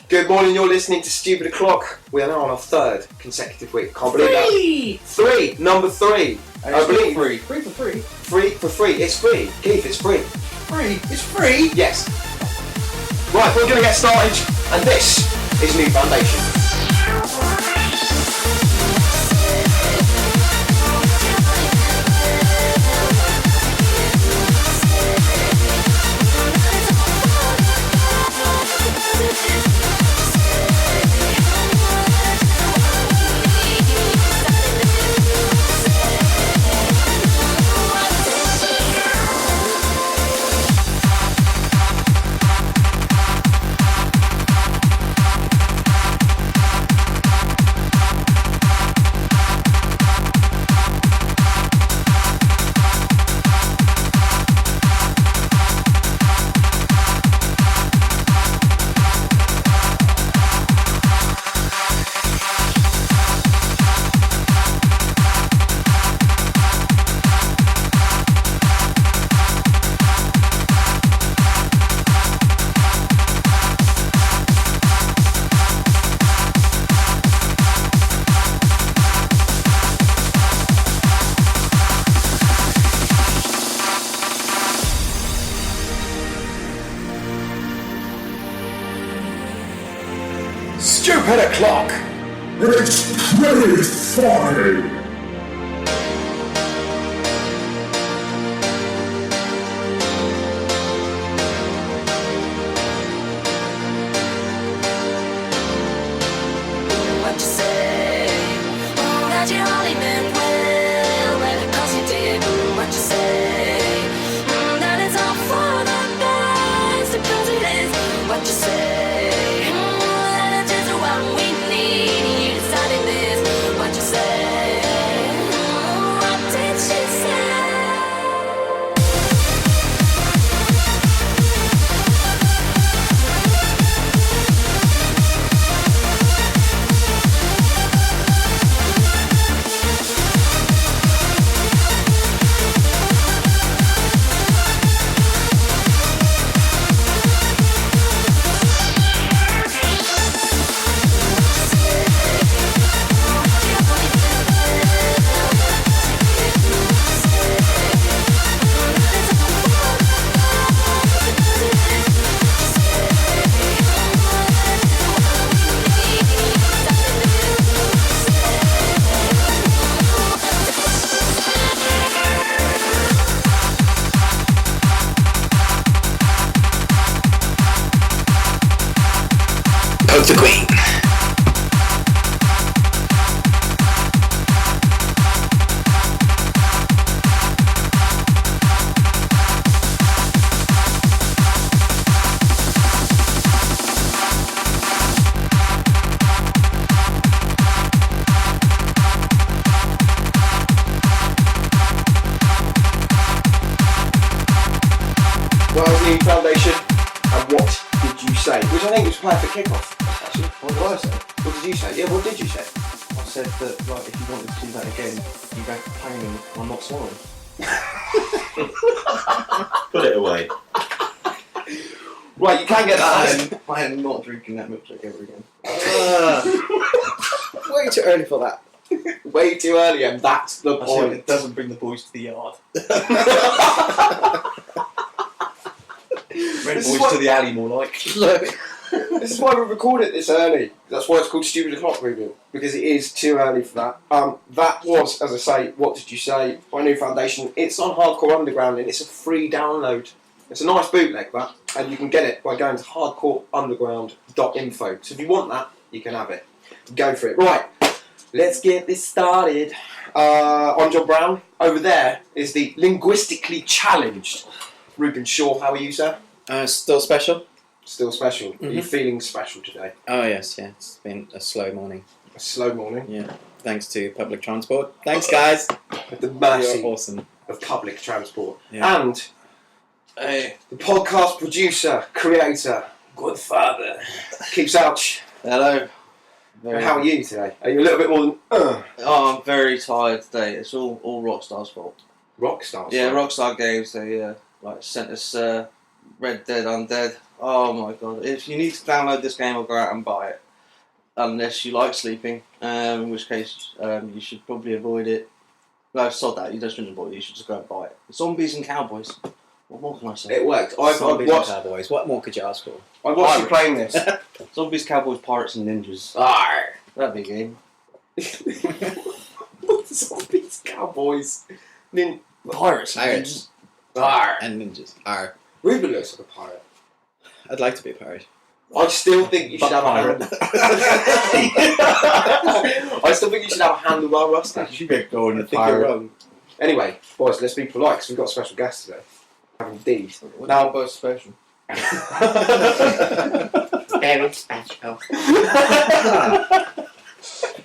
Good morning, you're listening to Stupid O'Clock. We are now on our third consecutive week. Can't believe that. Three! Number three. I believe. Free. Free for free. Free for free. It's free. Keith, it's free. Free? It's free? Yes. Right, we're going to get started. And this is New Foundation. Stupid O'Clock! It's pretty funny! What you say? Oh, that you only meant well, cause you did. What you say? That it's all for the best, because it is. What you say? That it's just what we need. You decided this. What you say? What did she say? Poke the Queen. Well, New Foundation, and what did you say? Which I think was perfect kickoff. Actually, What did I say? what did you say? Yeah, what did you say? I said that, right, if you wanted to do that again, you go playing I'm not swallowing. Put it away. Right, you can get that in. I am not drinking that milkshake ever again. Way too early for that. Way too early, and that's the I said point. it doesn't bring the boys to the yard. Red This is boys what- to the alley, more like. Look, this is why we record it this early. That's why it's called Stupid O'Clock Review, because it is too early for that. That was, as I say, What Did You Say? By New Foundation. It's on Hardcore Underground and it's a free download. It's a nice bootleg, that, and you can get it by going to hardcoreunderground.info. So if you want that, you can have it. Go for it. Right, let's get this started. I'm John Brown. Over there is the linguistically challenged Ruben Shaw. How are you, sir? Still special? Still special. Are you feeling special today? Oh yes, yeah. It's been a slow morning. A slow morning. Yeah. Thanks to public transport. Thanks guys. The mercy You're awesome. of public transport. Yeah. And the podcast producer, creator, good father, Keeps Ouch. Hello. And how are you today? Are you a little bit more than Oh, I'm very tired today. It's all Rockstar's fault. Rockstar? Yeah, Rockstar Games. They like sent us Red Dead Undead Oh my god! If you need to download this game or go out and buy it, unless you like sleeping, in which case you should probably avoid it. No, sod that. You don't shouldn't avoid it. You should just go and buy it. Zombies and cowboys. What more can I say? It worked. I've Zombies and watched. Cowboys. What more could you ask for? I watched you playing this. Zombies, cowboys, pirates, and ninjas. Arr. That'd be a game. Zombies, cowboys, Pirates. Pirates. Arr. And ninjas. Arr. Ruben looks like a pirate. I'd like to be a pirate. I still think you should have a pirate. I still think you should have a handlebar mustache. You get going. I think you're wrong. Anyway, boys, let's be polite because we've got a special guest today. Indeed. Now, both special. Very special.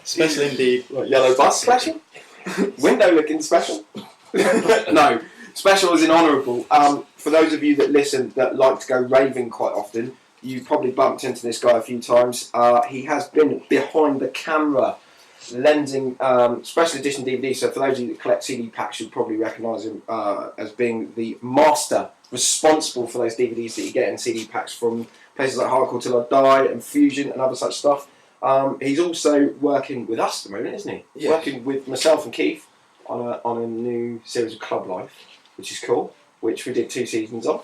Special indeed. What, yellow bus special? Window looking special? No, special as in honourable. For those of you that listen that like to go raving quite often, you've probably bumped into this guy a few times. He has been behind the camera lending special edition DVDs. So for those of you that collect CD packs, you'll probably recognise him as being the master responsible for those DVDs that you get in CD packs from places like Hardcore Till I Die and Fusion and other such stuff. He's also working with us at the moment, isn't he? Yeah. Working with myself and Keith on a new series of Club Life, which is cool, which we did 2 seasons of.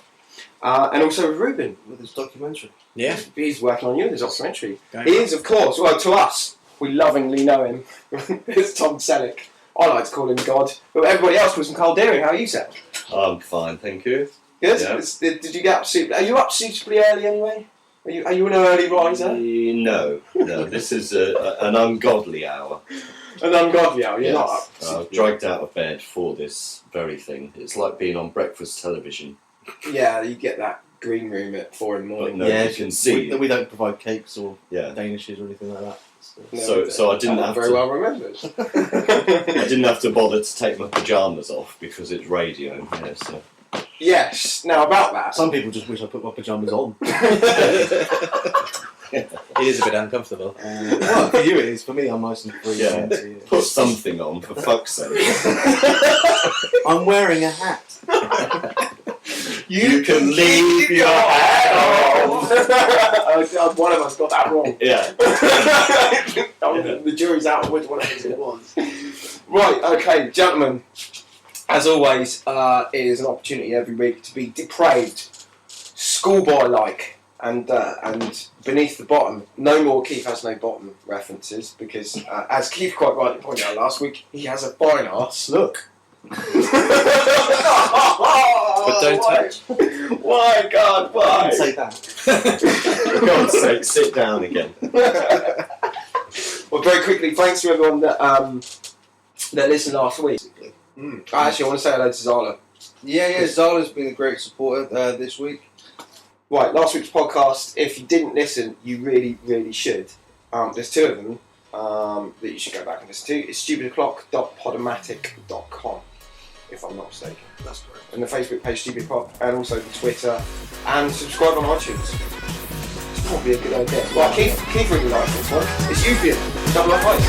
And also with Ruben. With his documentary. Yeah. He's working on you in his documentary. Going He well. is, of course, well, to us, we lovingly know him. It's Tom Selleck. I like to call him God. But everybody else calls him Carl Deering. How are you, Seth? I'm fine, thank you. Good? Yeah. Did you get up are you up suitably early anyway? Are you an early riser? No, this is an ungodly hour. An ungodly hour, you're not up. I was dragged out of bed for this very thing. It's like being on breakfast television. Yeah, you get that green room at 4 in the morning. No, you can see. We don't provide cakes or Yeah. danishes or anything like that. No, So I didn't that's have very to. well remembered. I didn't have to bother to take my pajamas off because it's radio. Yeah, so. Yes, now about that. Some people just wish I put my pajamas on. It is a bit uncomfortable. Well, for you it is. For me, I'm nice and free. Yeah. Put something on, for fuck's sake. I'm wearing a hat. You can leave your hat on. Oh God, one of us got that wrong. Yeah. The jury's out on which one of us it was. Right, okay, gentlemen. As always, it is an opportunity every week to be depraved, schoolboy-like, and beneath the bottom. No more Keith Has No Bottom references, because, as Keith quite rightly pointed out last week, he has a fine arse. Look. But don't touch. Why, God, I why? didn't say that. For God's sake, sit down again. Well, very quickly, thanks to everyone that listened last week. Actually, I want to say hello to Zala. Yeah, Zala's been a great supporter this week. Right, last week's podcast, if you didn't listen, you really, really should. There's 2 of them that you should go back and listen to. It's stupidoclock.podomatic.com, if I'm not mistaken. That's correct. And the Facebook page, Stupid Pop, and also the Twitter, and subscribe on iTunes. It's probably a good idea. Right, Keith really likes this one. It's Euphian, Double Up Ice.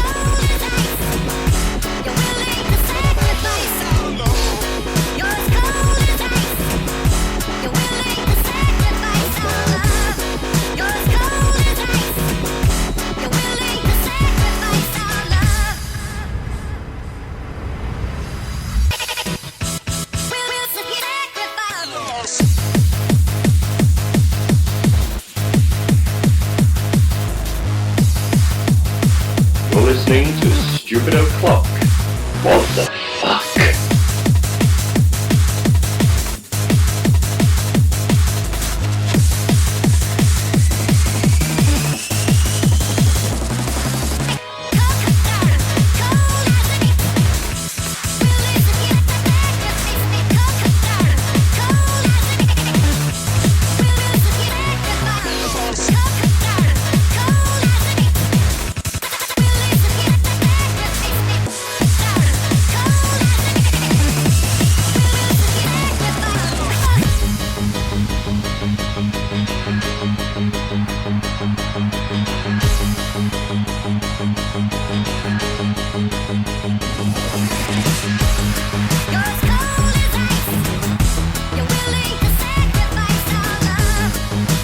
You're listening to Stupid O'Clock. What the fuck?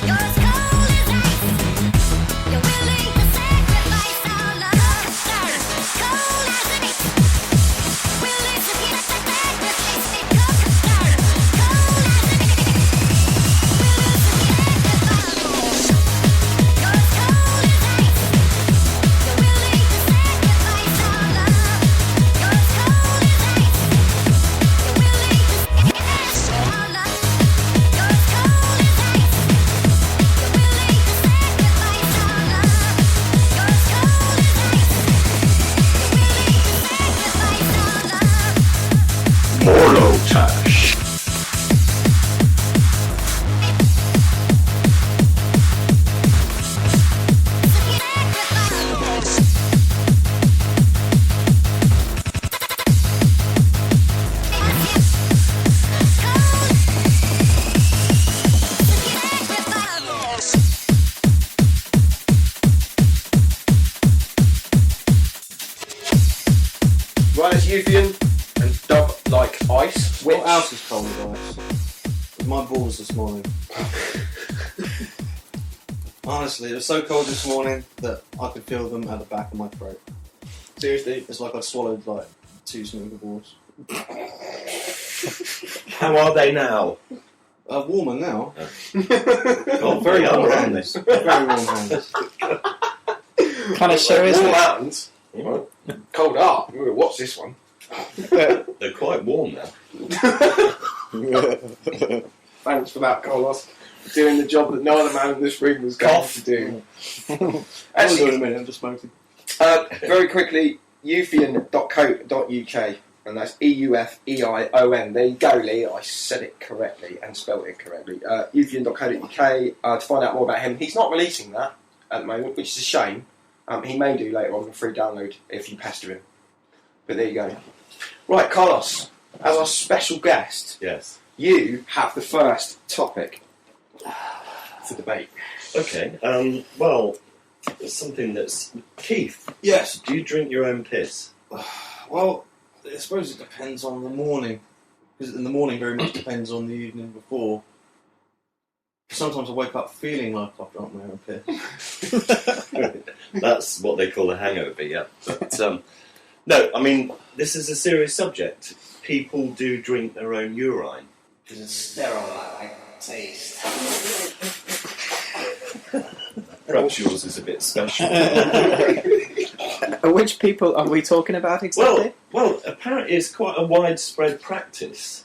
You're Euthian and Dub Like Ice. Which What else is cold, guys? My balls this morning. Honestly, it was so cold this morning that I could feel them at the back of my throat. seriously? It's like I'd swallowed like 2 snooker balls. How are they now? Warmer now. Oh, Very they are, warm aren't hands. Very warm hands. Kind of show is warm it? hands. Cold up. What's this one? They're quite warm now. Thanks for that, Carlos. Doing the job that no other man in this room was going to do. Hold on a Actually, minute, I'm just smoking. very quickly, euthian.co.uk, and that's EUFEION. There you go, Lee. I said it correctly and spelled it correctly. Euthian.co.uk to find out more about him. He's not releasing that at the moment, which is a shame. He may do later on a free download if you pester him. But there you go. Right, Carlos, as our special guest, Yes. you have the first topic for debate. Okay. Well, it's something that's Keith. Yes. Do you drink your own piss? Well, I suppose it depends on the morning. Because in the morning very much depends on the evening before. Sometimes I wake up feeling like I've drunk my own piss. That's what they call a hangover. Yeah. But no, I mean this is a serious subject. People do drink their own urine. Because it's sterile, I like taste. Perhaps yours is a bit special. Which people are we talking about exactly? Well, apparently it's quite a widespread practice.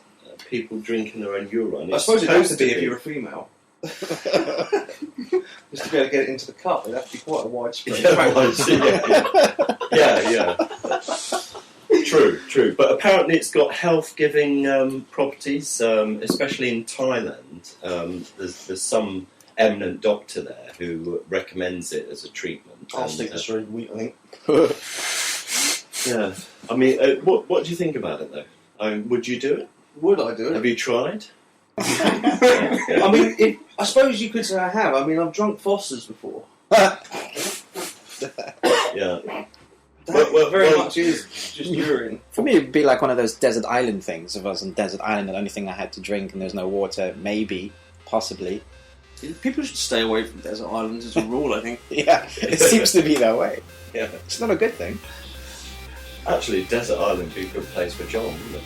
People drinking their own urine. I It's suppose it has to supposed be if you're a female. Just to be able to get it into the cup, it'd have to be quite a widespread practice. Yeah. True. But apparently it's got health-giving properties, especially in Thailand. There's some eminent doctor there who recommends it as a treatment. I'll stick to straight wheat, I think. Yeah. I mean, what do you think about it, though? Would you do it? Would I do it? Have you tried? I mean, I suppose you could say I have. I mean, I've drunk Foster's before. Yeah. Well, very much is just urine. For me, it'd be like one of those desert island things. If I was on desert island and the only thing I had to drink and there's no water, maybe, possibly. People should stay away from desert islands as a rule, I think. Yeah, it seems to be that way. Yeah. It's not a good thing. Actually, desert island would be a good place for John, wouldn't it?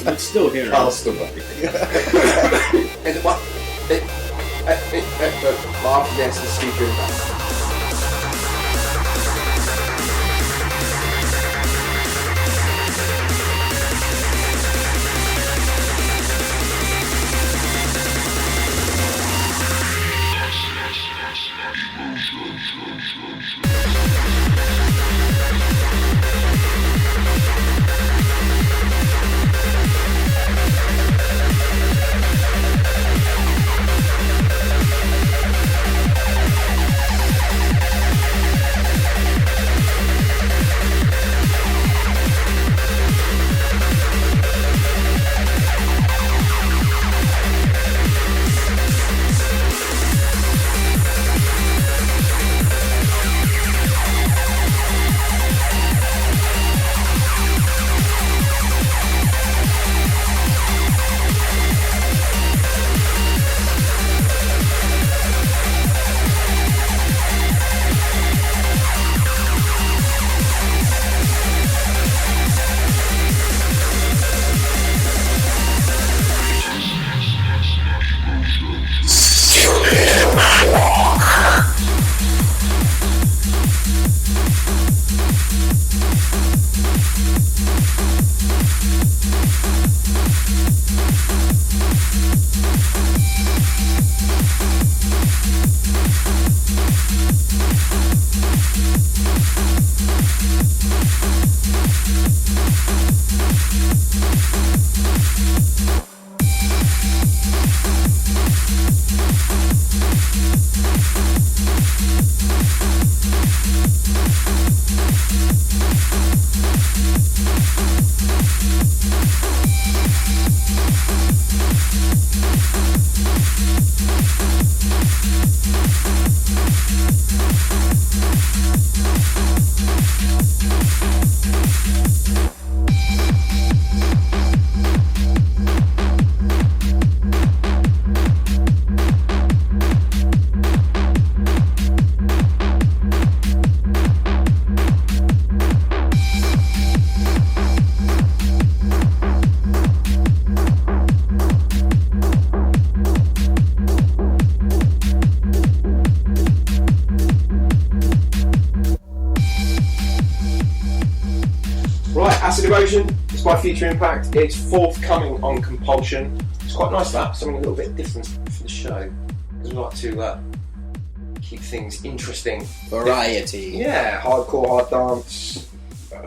It's still here. Cast away. And what? Laugh against the speaker. It's by Future Impact. It's forthcoming on compulsion. It's quite nice, that. Something a little bit different for the show. Because we like to keep things interesting. Variety. Yeah, hardcore, hard dance.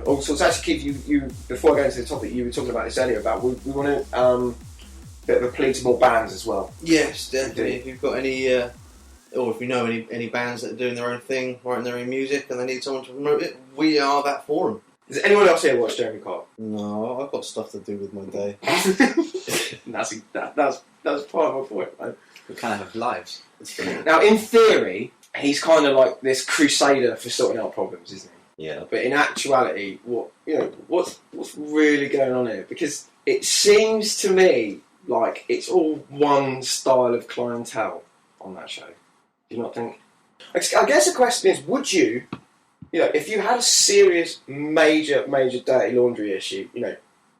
All sorts. Actually, Keith, you before I go into the topic, you were talking about this earlier about we want to bit of a plea to more bands as well. Yes, definitely. If you've got any, or if you know any bands that are doing their own thing, writing their own music, and they need someone to promote it, we are that for them. Does anyone else here watch Jeremy Kyle? No, I've got stuff to do with my day. That's part of my point, man. We kind of have lives. Now, in theory, he's kind of like this crusader for sorting out problems, isn't he? Yeah. But in actuality, what's really going on here? Because it seems to me like it's all one style of clientele on that show. Do you not think? I guess the question is, would you, if you had a serious, major dirty laundry issue,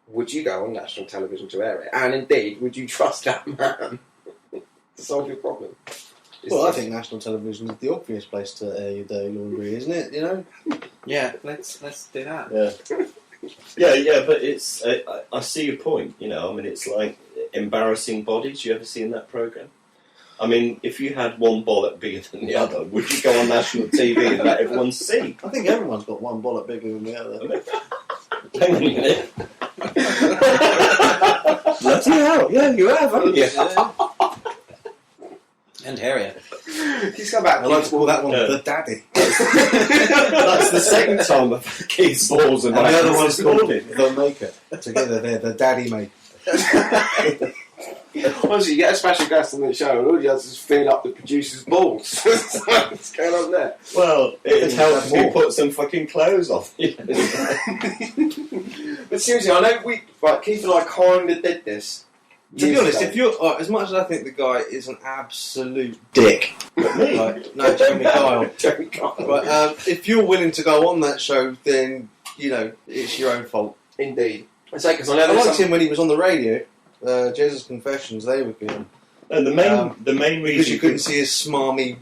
would you go on national television to air it? And indeed, would you trust that man to solve your problem? Well, I think national television is the obvious place to air your dirty laundry, isn't it? Yeah, let's do that. Yeah, but it's. I see your point. It's like embarrassing bodies. You ever seen that program? I mean, if you had one bollock bigger than the other, would you go on national TV and let everyone see? I think everyone's got one bollock bigger than the other. Hang on a minute. Bloody hell! Yeah, you have, haven't you? And hairier. He's come back. I like to call that one the daddy. That's the second time I've had Keith's balls And the other one's called the maker. Together they're the daddy maker. Honestly, you get a special guest on the show and all you have to is fill up the producer's balls. What's going on there? Well, it helps me put some fucking clothes on. But seriously, I know Keith and I kind of did this. To be honest, if you're as much as I think the guy is an absolute dick, no, Jeremy Kyle. Jeremy Kyle. But if you're willing to go on that show, then it's your own fault. Indeed. I say because I know I liked him when he was on the radio. Jesus Confessions, they were good. And the main reason because you couldn't see his smarmy,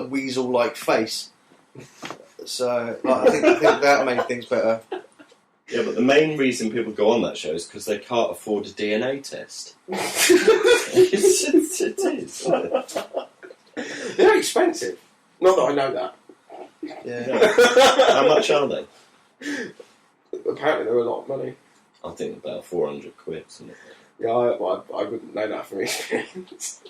weasel-like face. So I think that made things better. Yeah, but the main reason people go on that show is because they can't afford a DNA test. It is. They're expensive. Not that I know that. Yeah. How much are they? Apparently they're a lot of money. I think about 400 quid. Something. Yeah, I wouldn't know that from experience.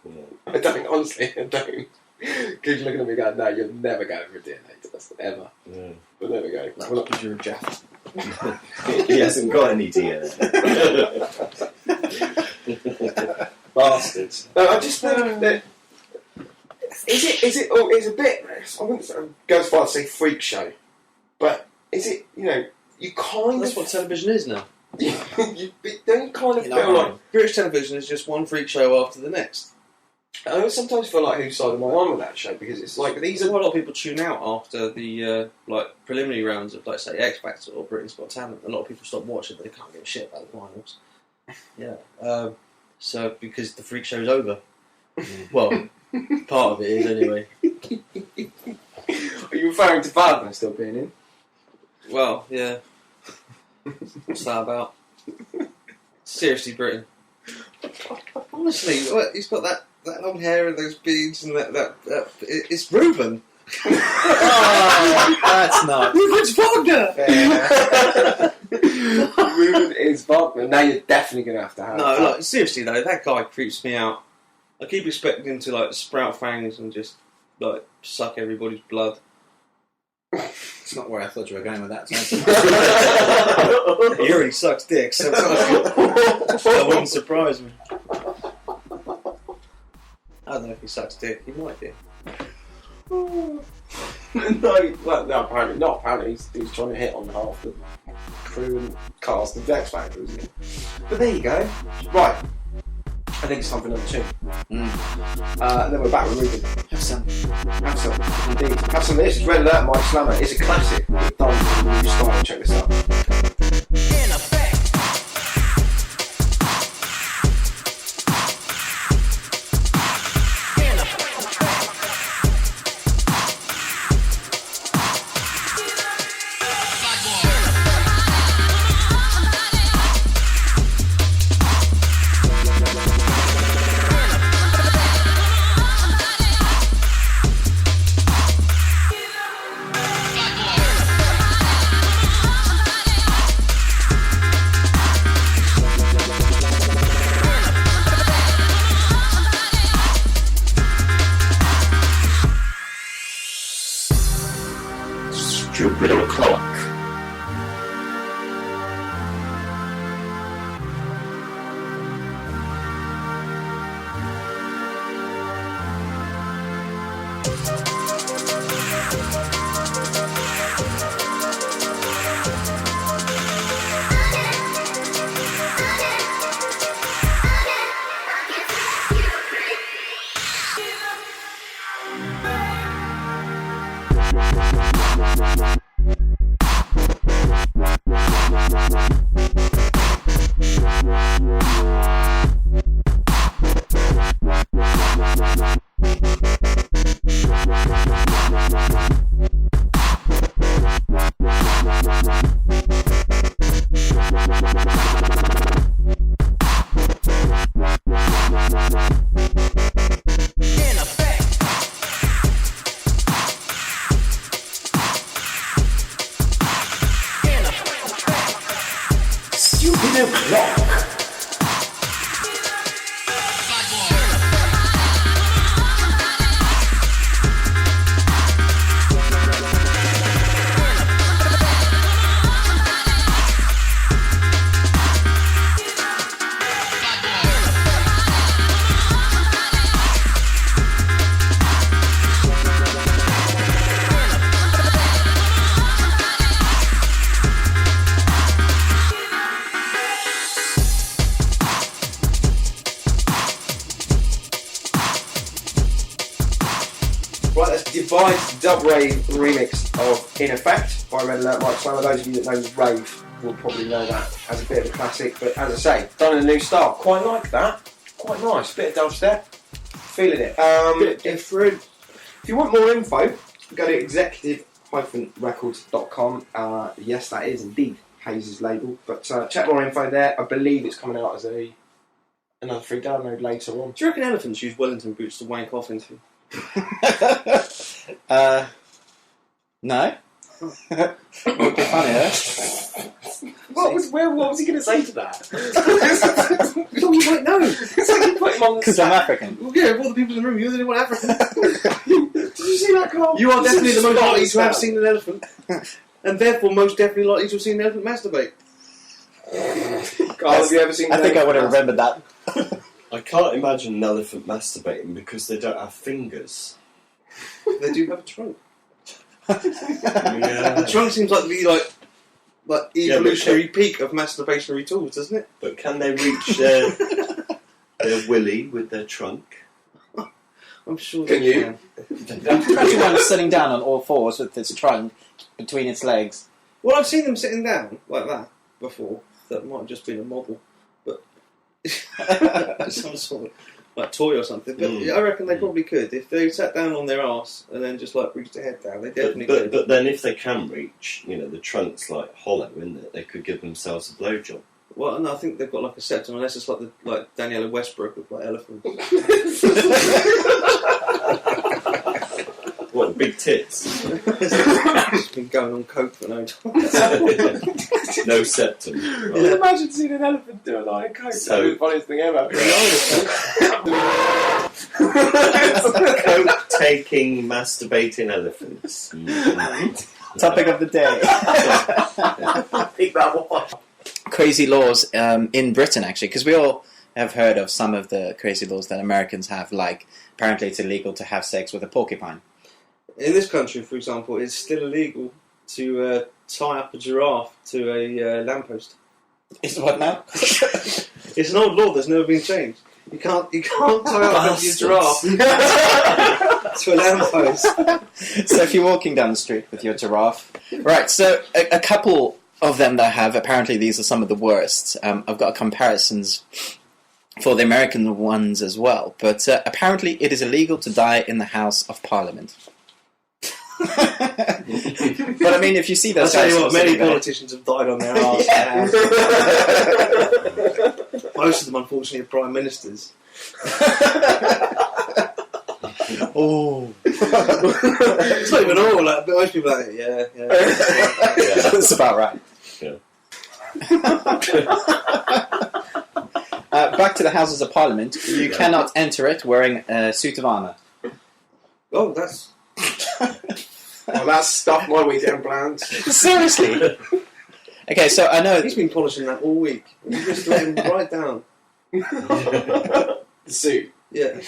Yeah. I don't, honestly, I don't. Keep looking at me going, no, you're never going for a DNA test, ever. Yeah. But there we go. Well, because you're a Jaff. He hasn't got any DNA. Bastards. No, I just think that it's a bit. I wouldn't go as far as to say freak show, but is it? You kind That's of. what television is now. you don't kind of feel like British television is just one freak show after the next. I sometimes feel like whose side am I on with that show, because it's like these That's are why a lot of people tune out after the preliminary rounds of say X Factor or Britain's Got Talent. A lot of people stop watching, but they can't give a shit about the finals. Yeah. So because the freak show's over. Well, part of it is anyway. Are you referring to Bardman still being in? Well, yeah. What's that about? Seriously, Britain. Honestly, he's got that long hair and those beads and that it's Reuben. Oh, that's not. Reuben's Wagner! Reuben is Bardman. Now you're definitely going to have No, that. seriously though, that guy creeps me out. I keep expecting him to sprout fangs and just suck everybody's blood. It's not where I thought you were going with that. He already sucks dick, so that wouldn't surprise me. I don't know if he sucks dick. He might do. No, apparently not. Apparently he's trying to hit on half the crew and cast of X Factor, isn't he? But there you go. Right. I think it's time for another tune. And then we're back with Reuben. Have some. Have some, indeed. Have some of this. It's Red Alert, Mike Slammer. It's a classic. It's done from the new style. Check this out. In effect. stupid o'clock. Stupid o'clock. Right, that's Divide's dub rave remix of In Effect by Red Alert Mike Slammer. Those of you that know rave will probably know that as a bit of a classic, but as I say, done in a new style. Quite like that. Quite nice. Bit of dubstep. Feeling it. Bit different. If you want more info, go to executive-records.com. Yes, that is indeed Hayes' label, but check more info there. I believe it's coming out as another free download later on. Do you reckon elephants use Wellington boots to wank off into? No. Would be funny, though. What was he going to say to that? You might know. It's like you put him on the Because I'm African. Well, yeah, of all the people in the room, you're the only one African. Did you see that, Carl? You are definitely the most Scotland likely to have style. seen an elephant, and therefore most definitely likely to have seen an elephant masturbate. Carl, have you ever seen? I think I would have remembered that. I can't imagine an elephant masturbating because they don't have fingers. They do have a trunk. Yeah. The trunk seems like the evolutionary peak of masturbationary tools, doesn't it? But can they reach their willy with their trunk? I'm sure Can they you? can. Imagine one sitting down on all fours with its trunk between its legs. Well, I've seen them sitting down like that before. That might have just been a model, but some sort of like toy or something. But I reckon they probably could if they sat down on their arse and then just like reached their head down. They definitely could. But then if they can reach, the trunk's like hollow, isn't it? They could give themselves a blowjob. Well, no, I think they've got like a septum, unless it's like Daniela Westbrook with like elephants. What, big tits? She's been going on coke for no time. No septum. Can Right. you imagine seeing an elephant do a line of coke? So- That'd be the funniest thing ever. Coke taking, masturbating elephants. Topic of the day. Pick that one. Crazy laws in Britain, actually, because we all have heard of some of the crazy laws that Americans have, like apparently it's illegal to have sex with a porcupine. In this country, for example, it's still illegal to tie up a giraffe to a lamppost. Is what now? It's an old law that's never been changed. You can't tie up your giraffe to a lamppost. So if you're walking down the street with your giraffe, right? So a couple of them that I have, apparently these are some of the worst. I've got comparisons for the American ones as well, but apparently it is illegal to die in the House of Parliament. But I mean, if you see those I'll tell guys, you what, many sitting there- politicians have died on their arse. Yeah. Most of them, unfortunately, are prime ministers. Oh, It's not even all. Like, but most people are like, yeah. that's about right. Yeah. Back to the Houses of Parliament. You cannot enter it wearing a suit of armour. Oh, that's Well, that's stuff my weekend plans. Seriously. Okay, so I know He's been polishing that all week. You just let him right down. The suit. Yeah.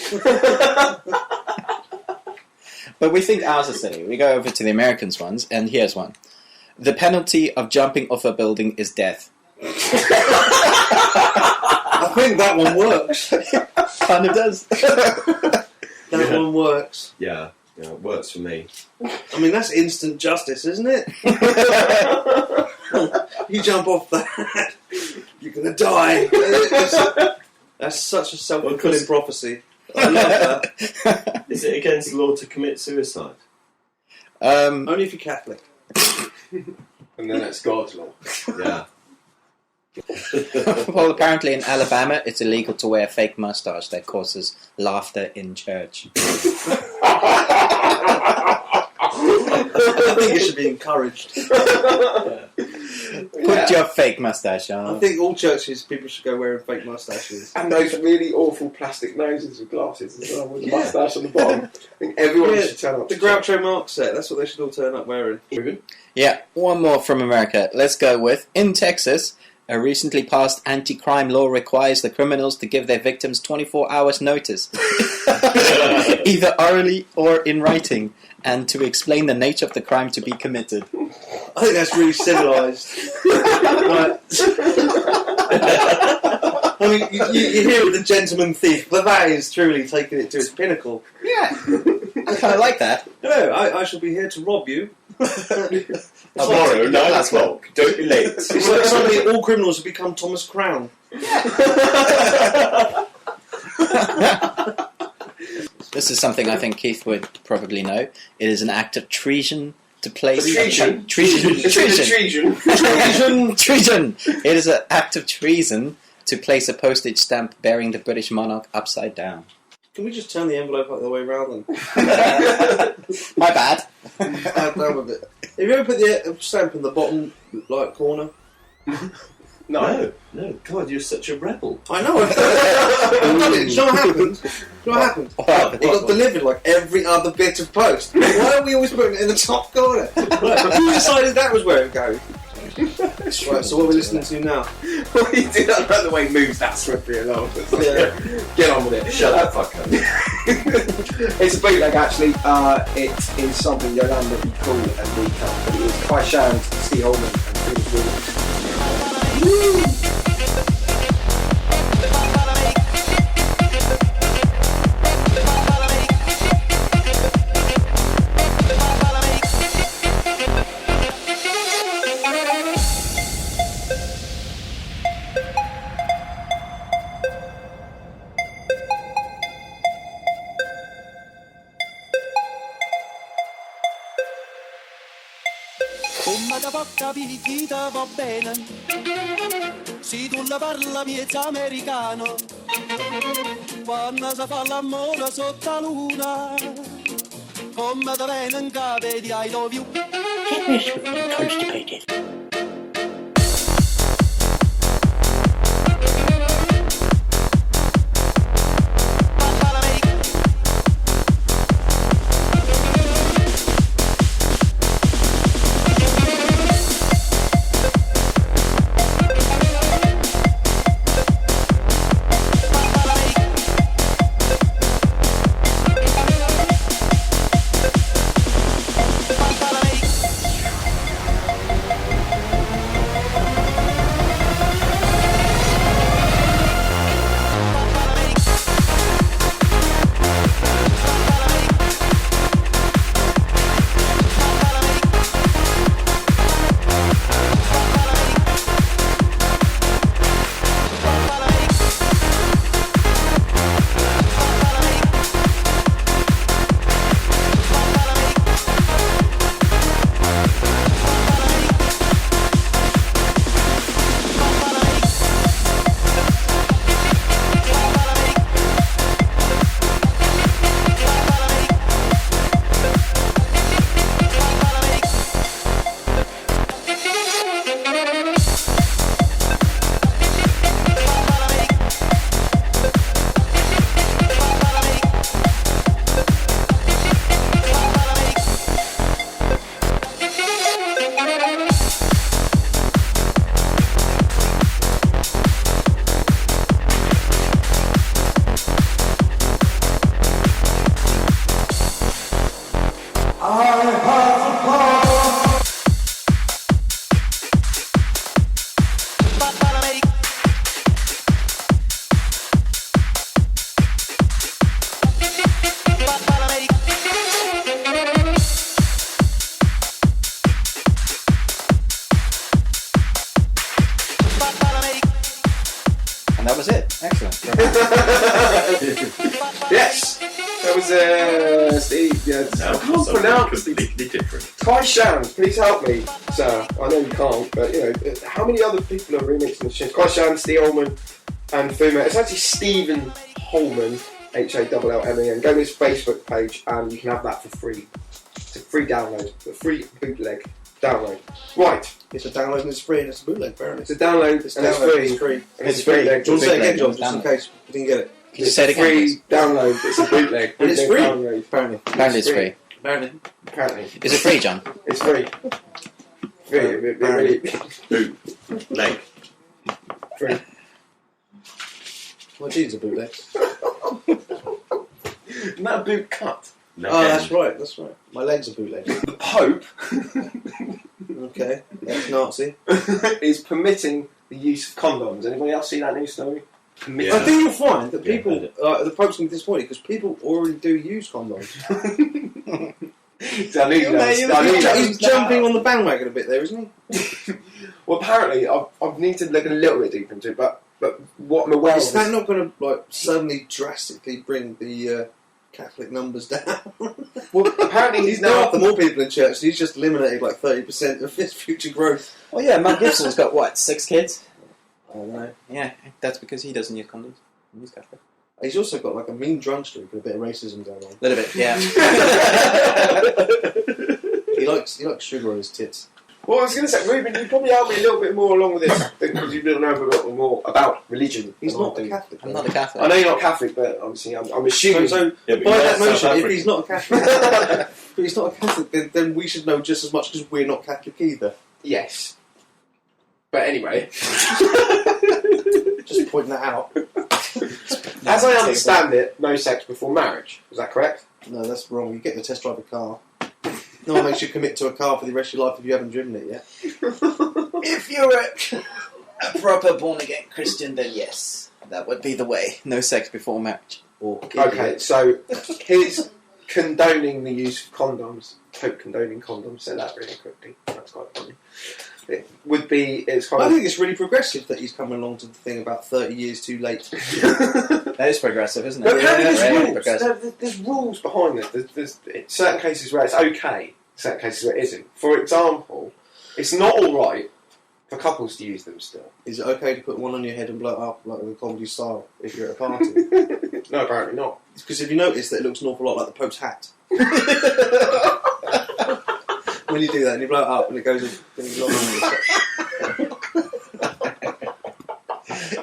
But we think ours are silly. We go over to the Americans' ones, and here's one. The penalty of jumping off a building is death. I think that one works. Kind of does. That one works. Yeah, it works for me. I mean, that's instant justice, isn't it? You jump off that, you're going to die. That's such a self-fulfilling prophecy. I love that. Is it against the law to commit suicide? Only if you're Catholic. And then it's God's law. Yeah. Well, apparently in Alabama, it's illegal to wear a fake mustache that causes laughter in church. I think it should be encouraged. Put your fake mustache I on. think all churches, people should go wearing fake mustaches. And those really awful plastic noses with glasses as well, with a moustache on the bottom. I think everyone should turn up. The Groucho Marx set, that's what they should all turn up wearing. Yeah, one more from America. Let's go with, in Texas, a recently passed anti-crime law requires the criminals to give their victims 24 hours notice, either orally or in writing, and to explain the nature of the crime to be committed. I think that's really civilised. Right. I mean, you hear of the gentleman thief, but that is truly taking it to its pinnacle. Yeah, I kind of like that. Hello, I shall be here to rob you. Tomorrow, 9 o'clock. Don't be late. It's like suddenly all criminals have become Thomas Crown. This is something I think Keith would probably know. It is an act of treason to place... Treason? Treason. Treason. Treason. It is an act of treason to place a postage stamp bearing the British monarch upside down. Can we just turn the envelope the other way around then? My bad. Down with it. Have you ever put the stamp in the bottom right corner? No. God, you're such a rebel. I know, I've done it. Do you know what happened? It got delivered like every other bit of post. Why are we always putting it in the top corner? Who decided that was where it goes? Right, so what are we listening to now? Well, you do that by the way moves that swiftly along. Yeah. Get on with it. Shut up, fucker. It's a bootleg actually. It is something Yolanda would call a recut, but it is Kai Shand, Steve Holman, and Felix Williams. Come da porta picchita va bene, se tu la parla miezza americano, quando si fa l'amore sotto la luna, come da viene in capo di I love you. Get this constipated. Steve, yes. I Now can't for something pronounce it. completely different. Kai Shan, please help me, sir. I know you can't, but how many other people are remixing the tunes? Kai Shan, Steve Holman, and Fuma. It's actually Stephen Holman, H-A-L-L-M-A-N. Go to his Facebook page and you can have that for free. It's a free download, a free bootleg download. Right. It's a download and it's free and it's a bootleg, apparently. It's a download It's and it's download, free. it's free. And it's It's free. bootleg. Do you want to say it again, John, Bootleg, just in case you didn't get it? Can you say it again? Free download, it's a bootleg. And it's bootleg free? Download. Apparently. Apparently it's free. Apparently. Apparently. Is it free, John? It's free. Free. Leg. Free. My jeans are bootlegs. Isn't that a boot cut? No, Oh, that's right. My legs are bootlegs. The Pope Okay. Ex-Nazi. is permitting the use of condoms. Anybody else see that news story? Yeah. I think you'll find that Yeah, people, heard it. the Pope's going to be disappointed because people already do use condoms. So I knew He's jumping on the bandwagon a bit there, isn't he? Well, apparently, I need to look a little bit deeper into it, but what I'm aware of Is that not going to suddenly drastically bring the Catholic numbers down? well, apparently he's There now are more people in church, and he's just eliminated 30% of his future growth. Well, yeah, Mel Gibson's got, what, 6 kids? I don't know. Yeah, that's because he doesn't use condoms. He's Catholic. He's also got a mean drunk streak and a bit of racism going on. A little bit, yeah. He likes sugar on his tits. Well, I was going to say, Ruben, you probably help me a little bit more along with this because you know a little more about religion. He's than I not do. a Catholic. I'm not a Catholic. I know you're not Catholic, but obviously I'm assuming. So Yeah, but by you're that not notion, South if he's not a Catholic, if he's not a Catholic, then we should know just as much because we're not Catholic either. Yes. But anyway, Just pointing that out. as I understand it, no sex before marriage. Is that correct? No, that's wrong. You get to test drive a car. No one makes you commit to a car for the rest of your life if you haven't driven it yet. If you're a proper born-again Christian, then yes, that would be the way. No sex before marriage. Or Okay, so his condoning the use of condoms, Pope condoning condoms, say that really quickly. That's quite funny. It would be, it's kind I of. think it's really progressive that he's coming along to the thing about 30 years too late. That is progressive, isn't it? But apparently Very there's rules. progressive. There's rules behind it. There's certain cases where it's okay, certain cases where it isn't. For example, it's not alright for couples to use them still. Is it okay to put one on your head and blow it up like the comedy style if you're at a party? No, apparently not. Because if you notice that it looks an awful lot like the Pope's hat. When you do that and you blow it up and it goes long.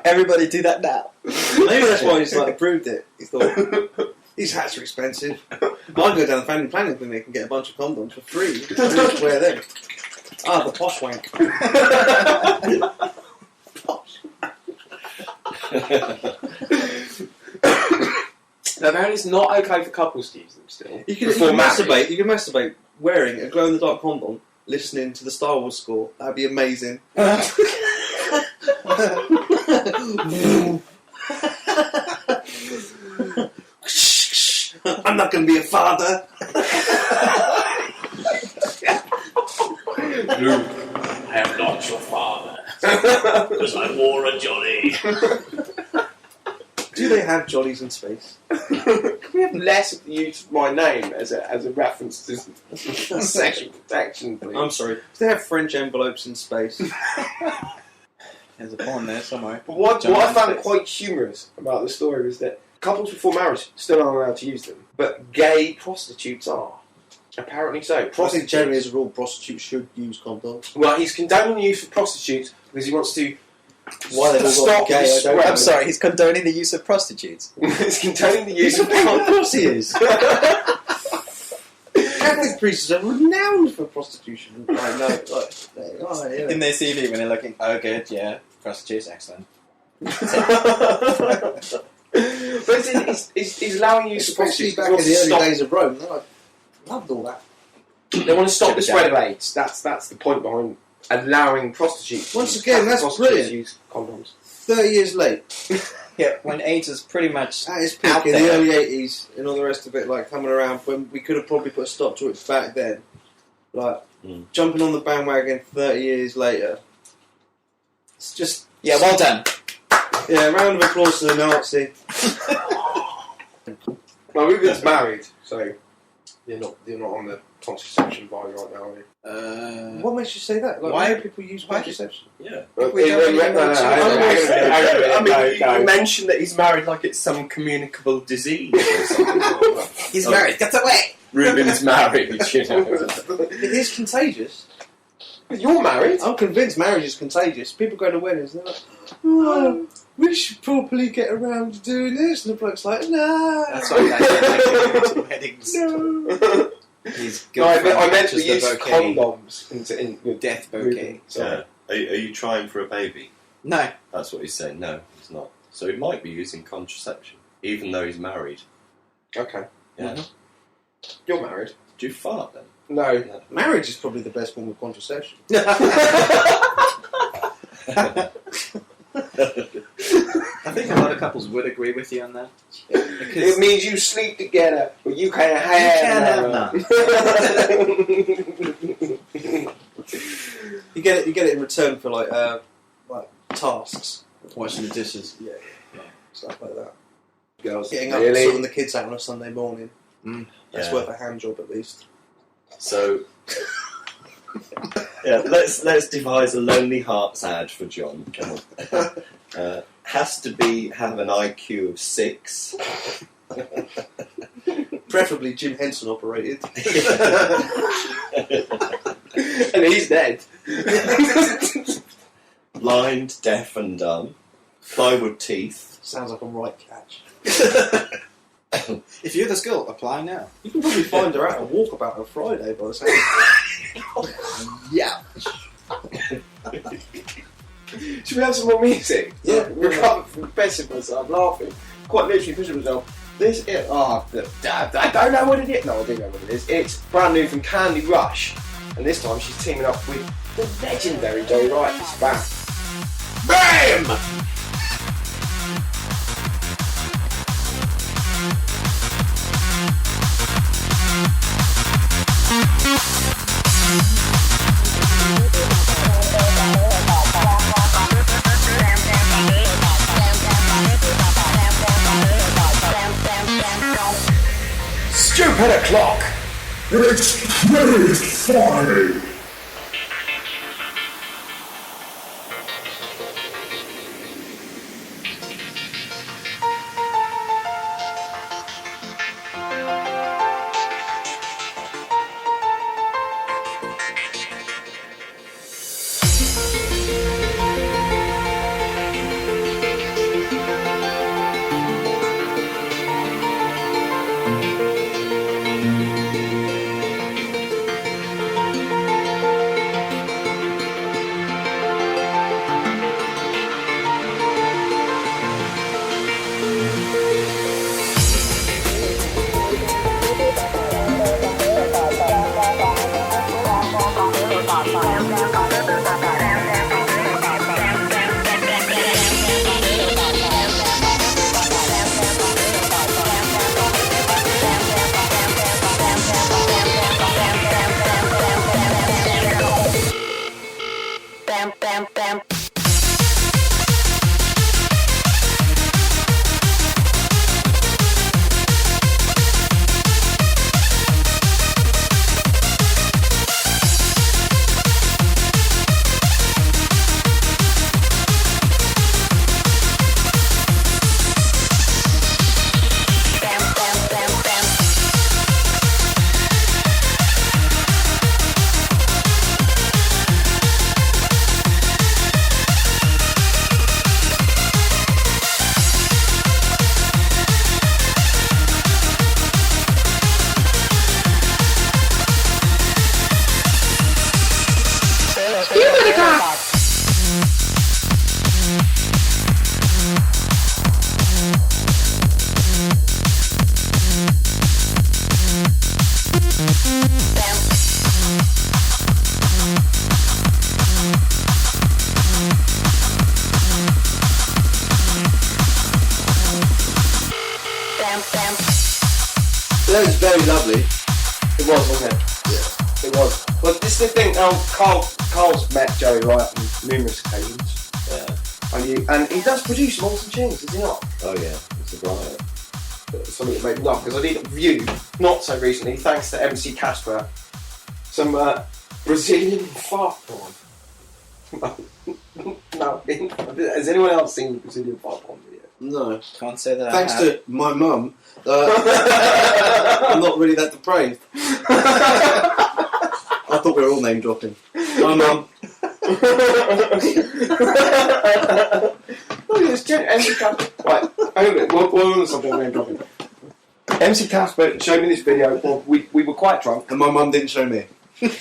Everybody do that now. Maybe that's why he's approved it. He thought, these hats are expensive. I'll go down the family planning clinic and get a bunch of condoms for free. Just wear them. Ah, the posh wank. Now, apparently it's not okay for couples to use them still. You can before marriage. masturbate. You can masturbate wearing a glow-in-the-dark condom, listening to the Star Wars score. That'd be amazing. I'm not going to be a father. Luke, I am not your father. Because I wore a jolly. Do they have jollies in space? Can we have less of the use of my name as a reference to sexual protection, please? I'm sorry. Do they have French envelopes in space? There's a porn there somewhere. But what I Giant found bits. quite humorous about the story was that couples before marriage still aren't allowed to use them, but gay prostitutes are. Apparently so. I think generally as a rule prostitutes should use condoms. Well, he's condoning the use of prostitutes because he wants to Why they've all stop got gay, I don't the know. I'm sorry, he's condoning the use of prostitutes. He's condoning the use of Of course he is. Catholic priests are renowned for prostitution. I know. In their CV when they're looking, oh good, yeah, prostitutes, excellent. But he's allowing use of Especially prostitutes back in because the he early wants to days of Rome, I loved all that. stop, they want to stop the Chip it spread down. of AIDS. That's the point behind allowing prostitutes. Once again, that's prostitutes brilliant. Use condoms. 30 years late. Yeah, when AIDS is pretty much At its peak out in the there. early 80s and all the rest of it, coming around when we could have probably put a stop to it back then. Jumping on the bandwagon 30 years later. It's just. Yeah, well done. Yeah, round of applause to the Nazi. Well, Ruben's married, so you're not on the contraception vibe right now, are you? What makes you say that? Like, Why- why do people use contraception? Yeah. Well, we don't really know I mean, you mentioned that he's married like it's some communicable disease or something. He's married. Get away. Ruben's married, you know. It is contagious. You're married? I'm convinced marriage is contagious. People go to weddings and they're like, oh, we should probably get around to doing this. And the bloke's like, nah. That's why I don't like to weddings. No. His No, I girlfriend meant to matches the use bouquet. condoms in with Death Ruben, bouquet. sorry. Are you trying for a baby? No. That's what he's saying. No, he's not. So he might be using contraception, even though he's married. Okay. Yeah. You're married? Do you fart then? No. Marriage is probably the best form of contraception. I think a lot of couples would agree with you on that. It Because means you sleep together, but you can't have none. You get it in return for like tasks. Washing the dishes. Yeah. Stuff like that. Girls, Getting up really? and sorting the kids out on a Sunday morning. That's Yeah. worth a hand job at least. So, yeah, let's devise a Lonely Hearts ad for John. Come on. Has to have an IQ of 6. Preferably Jim Henson operated. And he's dead. Blind, deaf and dumb. Plywood teeth. Sounds like a right catch. if you're the school, apply now. You can probably find her out a walkabout on Friday by the sound. Yeah. Should we have some more music? Yeah. Recover from pissing myself, laughing. Quite literally pushing myself. This is... Oh, I don't know what it is. No, I do know what it is. It's brand new from Candy Rush. And this time she's teaming up with the legendary Joey Wright. It's back. BAM! Stupid o'clock! It's very funny. That was very lovely. It was, wasn't it? Yeah. It was. Well, this is the thing. Carl's met Joey Wright on numerous occasions. Yeah. And he does produce some awesome tunes, does he not? Oh yeah, it's a riot. something that made me laugh, because I did view, not so recently, thanks to MC Casper, some Brazilian fart porn. No, has anyone else seen the Brazilian fart porn video? No. Can't say that. Thanks I have. to my mum, I'm not really that depraved. I thought we were all name dropping. My mum. No, it's MC Casper. Right, hang on, one on something name dropping. MC Casper showed me this video. Well, we were quite drunk, And my mum didn't show me. and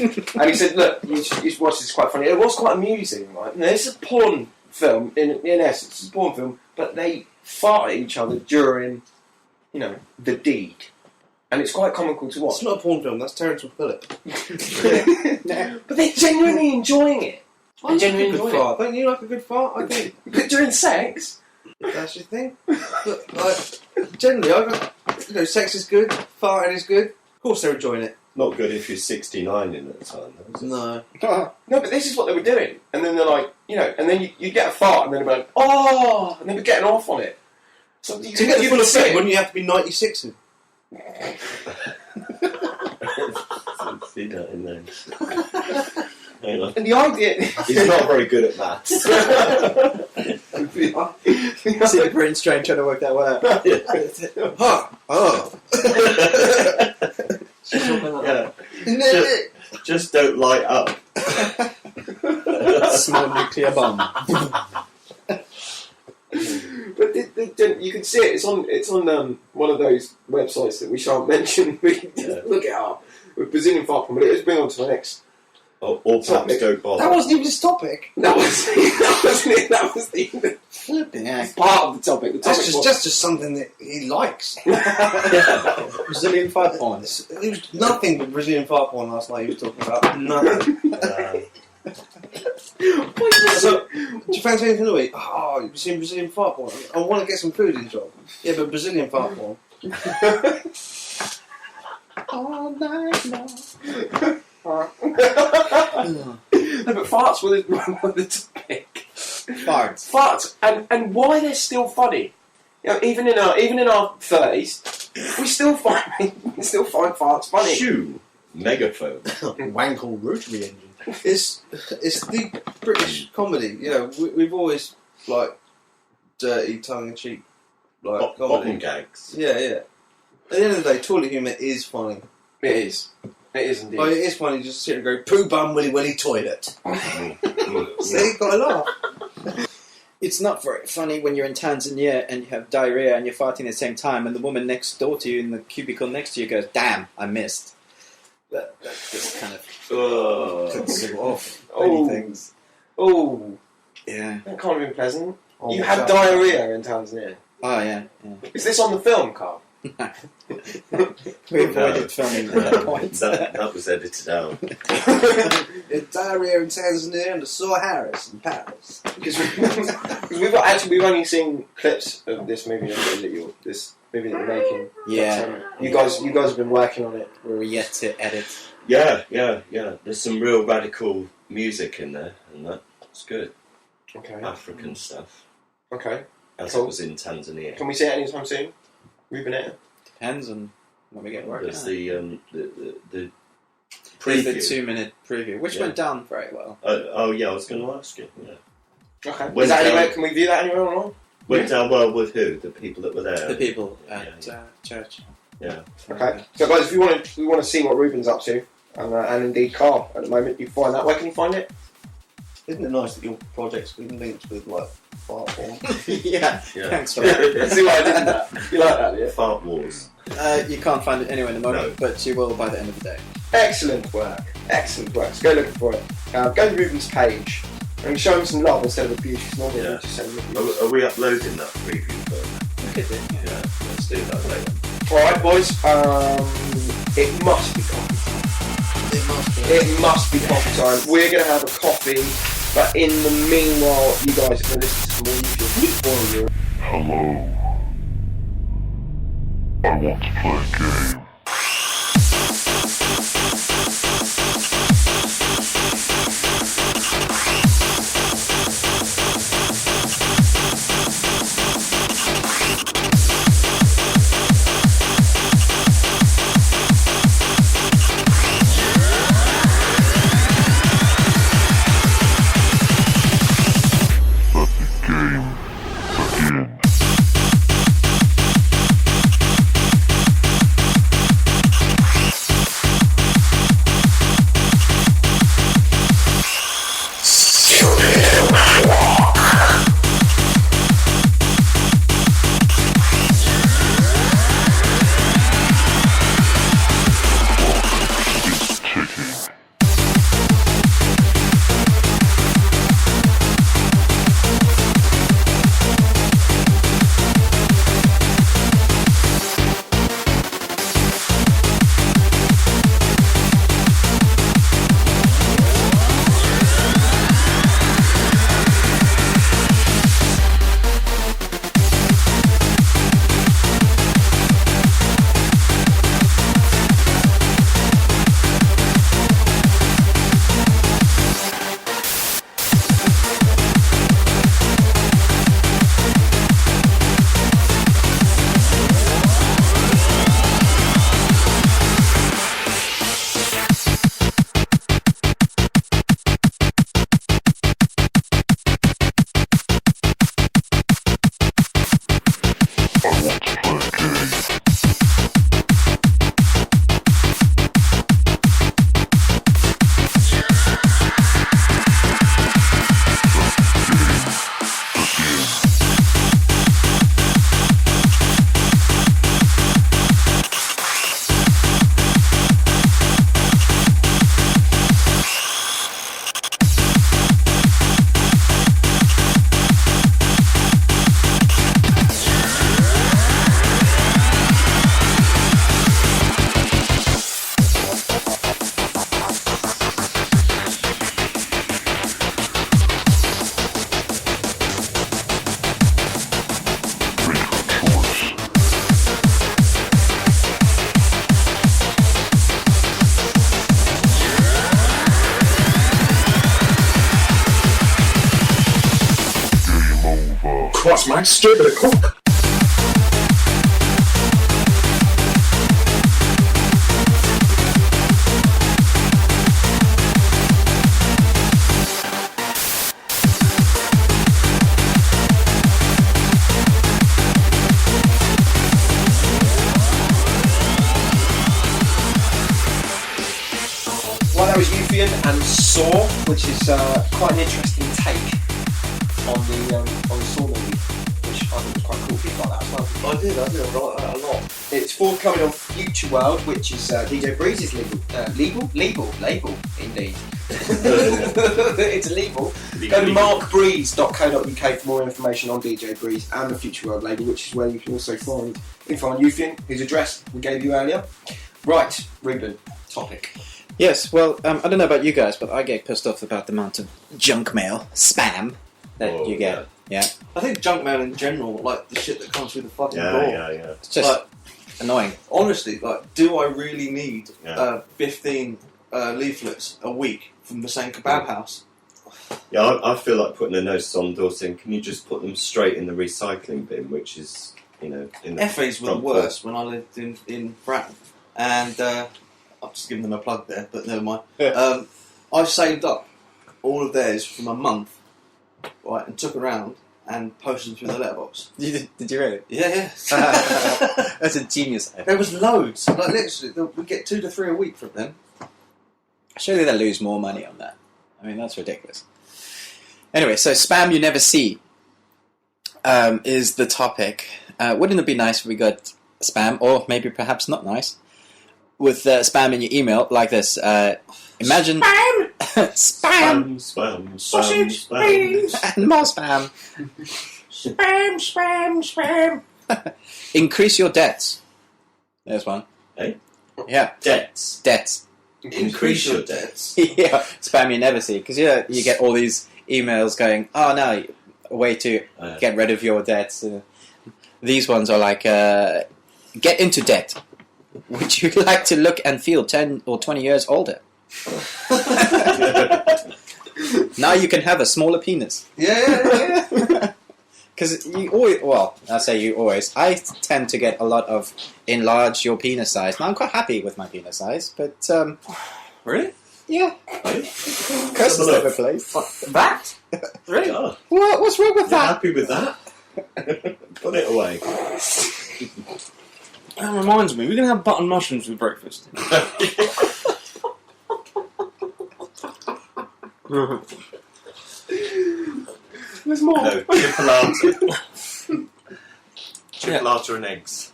he said, "Look, you should watch this. It's quite funny." It was quite amusing, right? Now, it's a porn film in essence. It's a porn film, but they fart at each other during, the deed, and it's quite comical to watch. It's not a porn film, that's Terence Phillip. But they're genuinely enjoying it. I like a genuinely good enjoying fart. Don't you like a good fart? I think But during sex, that's your thing. But, generally, sex is good, farting is good. Of course they're enjoying it. Not good if you're 69 in at the time, though, is it? No. no, but this is what they were doing, and then they're like, and then you get a fart, and then they're like, oh, and then we're getting off on it. So you To get the full can effect, see it. wouldn't you have to be 96 in? See that in there. Hang on. And the idea, He's not very good at maths. See the brain strain trying to work that one out. Just don't light up. Small nuclear bomb. But you can see it. It's on one of those websites that we shan't mention. We can just look it up with Brazilian fart porn. But let's bring on to the next. Or perhaps don't bother. That wasn't even his topic. That wasn't it. That was the part of the topic. The That's topic just something that he likes. Brazilian fart porn. It was nothing but Brazilian fart porn last night he was talking about. Nothing. So, do you fancy anything to eat? Oh, you've seen Brazilian fart porn? I want to get some food in the job. Yeah, but Brazilian fart porn. all night long. No, but farts were the topic. Farts, and why they're still funny. Even in our 30s, we still find farts funny. Shoe, megaphone, Wankle rotary engine. It's the British comedy. We've always dirty, tongue-in-cheek comedy. bottom gags. Yeah. At the end of the day, toilet humour is funny. It is indeed. It is funny just to sit and go, poo bum willy willy toilet. See, got to laugh. It's not very funny when you're in Tanzania and you have diarrhea and you're farting at the same time, and the woman next door to you in the cubicle next to you goes, "Damn, I missed." That just kind of cuts you off many things. Oh, Yeah. that can't have been pleasant. Oh, You had diarrhea in Tanzania. Oh yeah. Is this on the film, Carl? We avoided filming at that point. that was edited out. Diarrhea in Tanzania and I saw Harris in Paris. Because we've only seen clips of this movie that you're making. Yeah. But, you guys have been working on it. We're yet to edit. Yeah. There's some real radical music in there, and that's good. Okay. African stuff. Okay. As Cool. it was in Tanzania. Can we see it anytime soon? Ruben it. Depends on when we get work. There's the The preview. 2-minute preview, which went down very well. Oh yeah, I was going to ask you. Yeah. Okay. Went Is that down- anywhere? Can we view that anywhere online? Went down well with who? The people that were there. The people at Yeah. church. Yeah. Okay. So guys, if we want to see what Ruben's up to, and indeed Carl at the moment, you find that. Where can you find it? Isn't it nice that your project's been linked with fart porn? Yeah. Yeah. Thanks for that. See what I did in that? You like that, yeah? Fart Wars. You can't find it anywhere in the moment, but you will by the end of the day. Excellent work. So go looking for it. Go to Ruben's page and show him some love instead of abuse. Because normally we just send him abuse. Are we uploading that preview first? Look at it. Yeah, let's do that later. Alright, boys. It must be coffee time. It must be coffee time. We're going to have a coffee, but in the meanwhile, you guys are going to listen to some more YouTube. Hello. I want to play a game. podcast, mate. Stupid o'clock. Well, that was Euphian and Saw, which is quite an interesting take on the Saw movie, which I thought was quite cool. People like that as well. I did like that a lot. It's forthcoming on Future World, which is DJ Breeze's label, indeed. It's a label. Go to markbreeze.co.uk for more information on DJ Breeze and the Future World label, which is where you can also find info on Euphian, whose address we gave you earlier. Right, Ruben, topic. Yes, well, I don't know about you guys, but I get pissed off about the amount of junk mail, spam, that you get. Yeah. I think junk mail in general, like the shit that comes through the fucking door. Yeah. It's just Like, annoying. honestly, like, do I really need Yeah. 15 leaflets a week from the same kebab house? Yeah, I feel like putting a notice on the door saying, can you just put them straight in the recycling bin, which is, in the FAs were the front worst when I lived in Bratton, and I've just given them a plug there, but never mind. I saved up all of theirs from a month, right, and took around and posted them through the letterbox. Did you really? Yeah. That's a genius idea. There was loads. Like literally, we get 2 to 3 a week from them. Surely they'll lose more money on that. I mean, that's ridiculous. Anyway, so spam you never see is the topic. Wouldn't it be nice if we got spam, or maybe perhaps not nice, with spam in your email like this? Imagine spam, sausage, beans. and more spam. Spam. Increase your debts. There's one. Eh? Yeah, Debts. debts. Increase your debts. Yeah, spam you never see, because you get all these emails going, oh no, a way to get rid of your debts. These ones are like, get into debt. Would you like to look and feel 10 or 20 years older? Now you can have a smaller penis. Yeah. Because you always, well, I say you always, I tend to get a lot of enlarge your penis size. Now I'm quite happy with my penis size, but Really? yeah. Curse is never place. That? Really? Oh, What's wrong with you're that? happy with that? Put it away. That reminds me, we're going to have button mushrooms for breakfast. There's more. No, chipolata. Chipolata and eggs.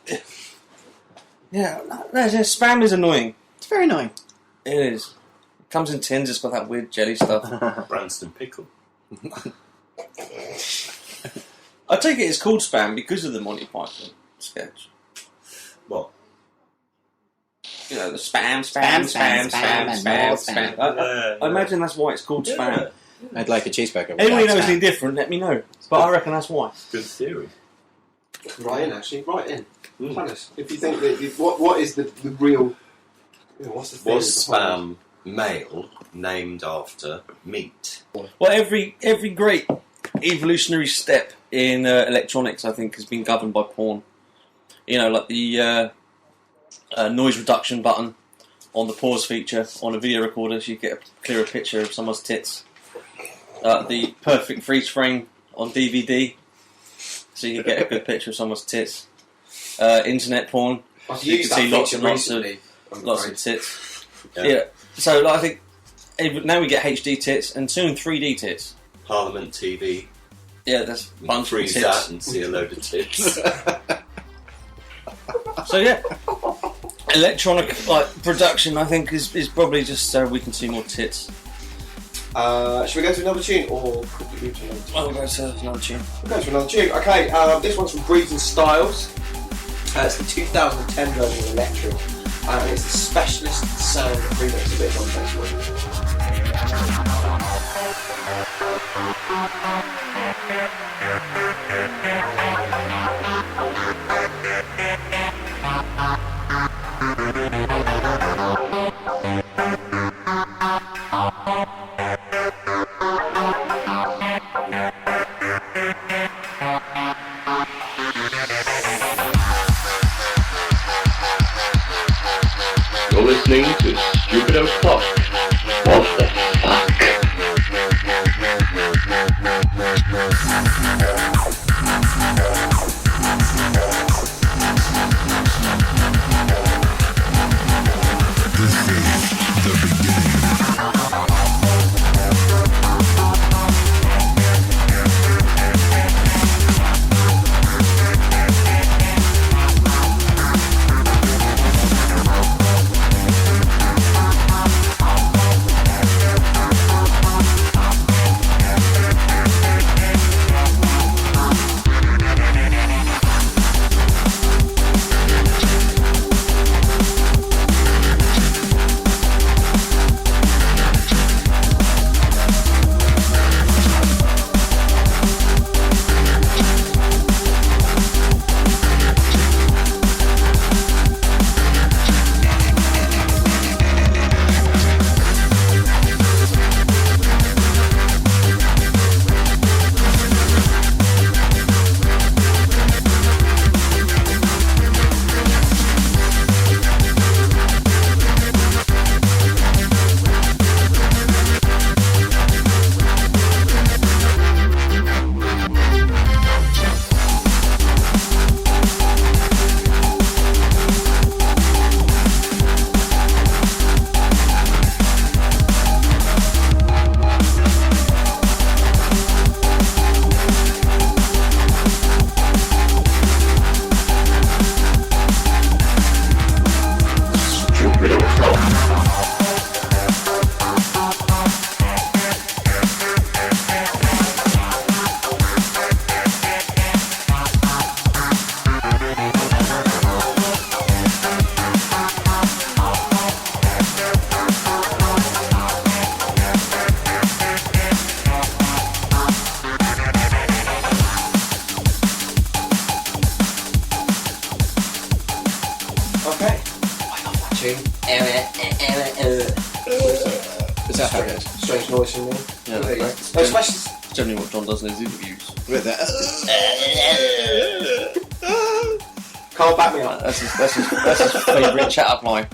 Yeah, spam is annoying. It's very annoying. It is. It comes in tins, it's got that weird jelly stuff. Branston pickle. I take it it's called spam because of the Monty Python sketch. What? You know, the spam. and more spam. I imagine that's why it's called spam. I'd like a cheeseburger. Anyone without knows spam. anything different, let me know. But I reckon that's why. Good theory. Right in, actually. Right in. Tell us. If you think that... what is the real... What's the theory Was behind spam male named after meat? Well, every great evolutionary step in electronics, I think, has been governed by porn. You know, like the noise reduction button on the pause feature on a video recorder, so you get a clearer picture of someone's tits. The perfect freeze frame on DVD, so you get a good picture of someone's tits. Internet porn, I've so you can used see that lots feature and lots of recently, I'm lots afraid. of tits. Yeah. Yeah. So like, I think now we get HD tits and soon 3D tits. Parliament TV. Yeah, that's a bunch of Freeze tits. that and see a load of tits. So yeah, electronic production, I think, is probably just so we can see more tits. Should we go to another tune or quickly move to another tune? I'll go to another tune. We'll go to another tune. Okay, this one's from Breeds and Styles. It's the 2010 version of Electric. And it's the Specialist Sound remix of it on Facebook. listening to Stupid O'Clock. What the fuck? Okay. Is that how it goes? Strange noise from me. Yeah, There you go. that's No, especially generally what John does in his interviews. With that. Carl, back me up. That's his favourite chat-up line.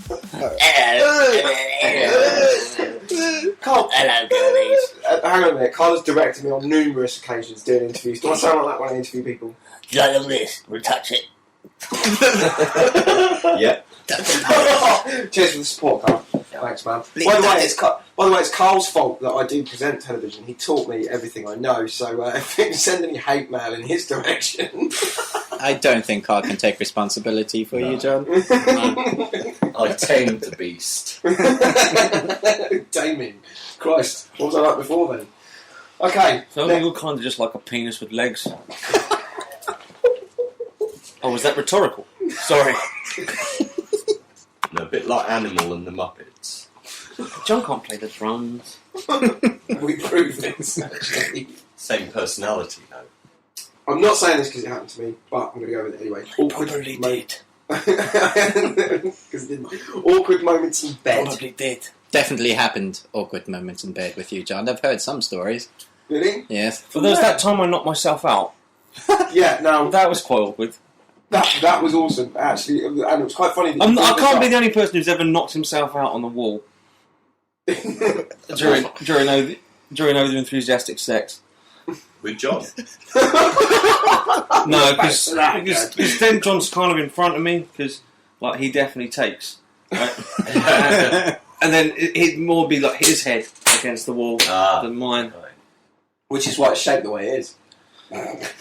Carl, Hello, girlies. hang on a minute. Carl has directed me on numerous occasions doing interviews. Do I sound like that when I interview people? Do you like this? We'll touch it. Yeah. Cheers for the support, Carl. Thanks, man. By the way, it's Carl's fault that I do present television. He taught me everything I know, so if you send any hate mail in his direction... I don't think Carl can take responsibility for you, John. I tamed the beast. Taming. Christ, what was I like before then? Okay. So you're kind of just like a penis with legs. Oh, was that rhetorical? Sorry. No, a bit like Animal and the Muppets. John can't play the drums. We proved this, actually. Same personality, though. I'm not saying this because it happened to me, but I'm going to go with it anyway. Probably did. Awkward moments in bed. Probably did. Definitely happened awkward moments in bed with you, John. I've heard some stories. Really? Yes. But there was that time I knocked myself out. Yeah, no, That was quite awkward. that was awesome, actually, and it was quite funny. That you I brought this can't be up. the only person who's ever knocked himself out on the wall during over enthusiastic sex. With John. No, because then John's kind of in front of me because like he definitely takes, right? And then it'd more be like his head against the wall than mine. Which is why it's shaped the way it is.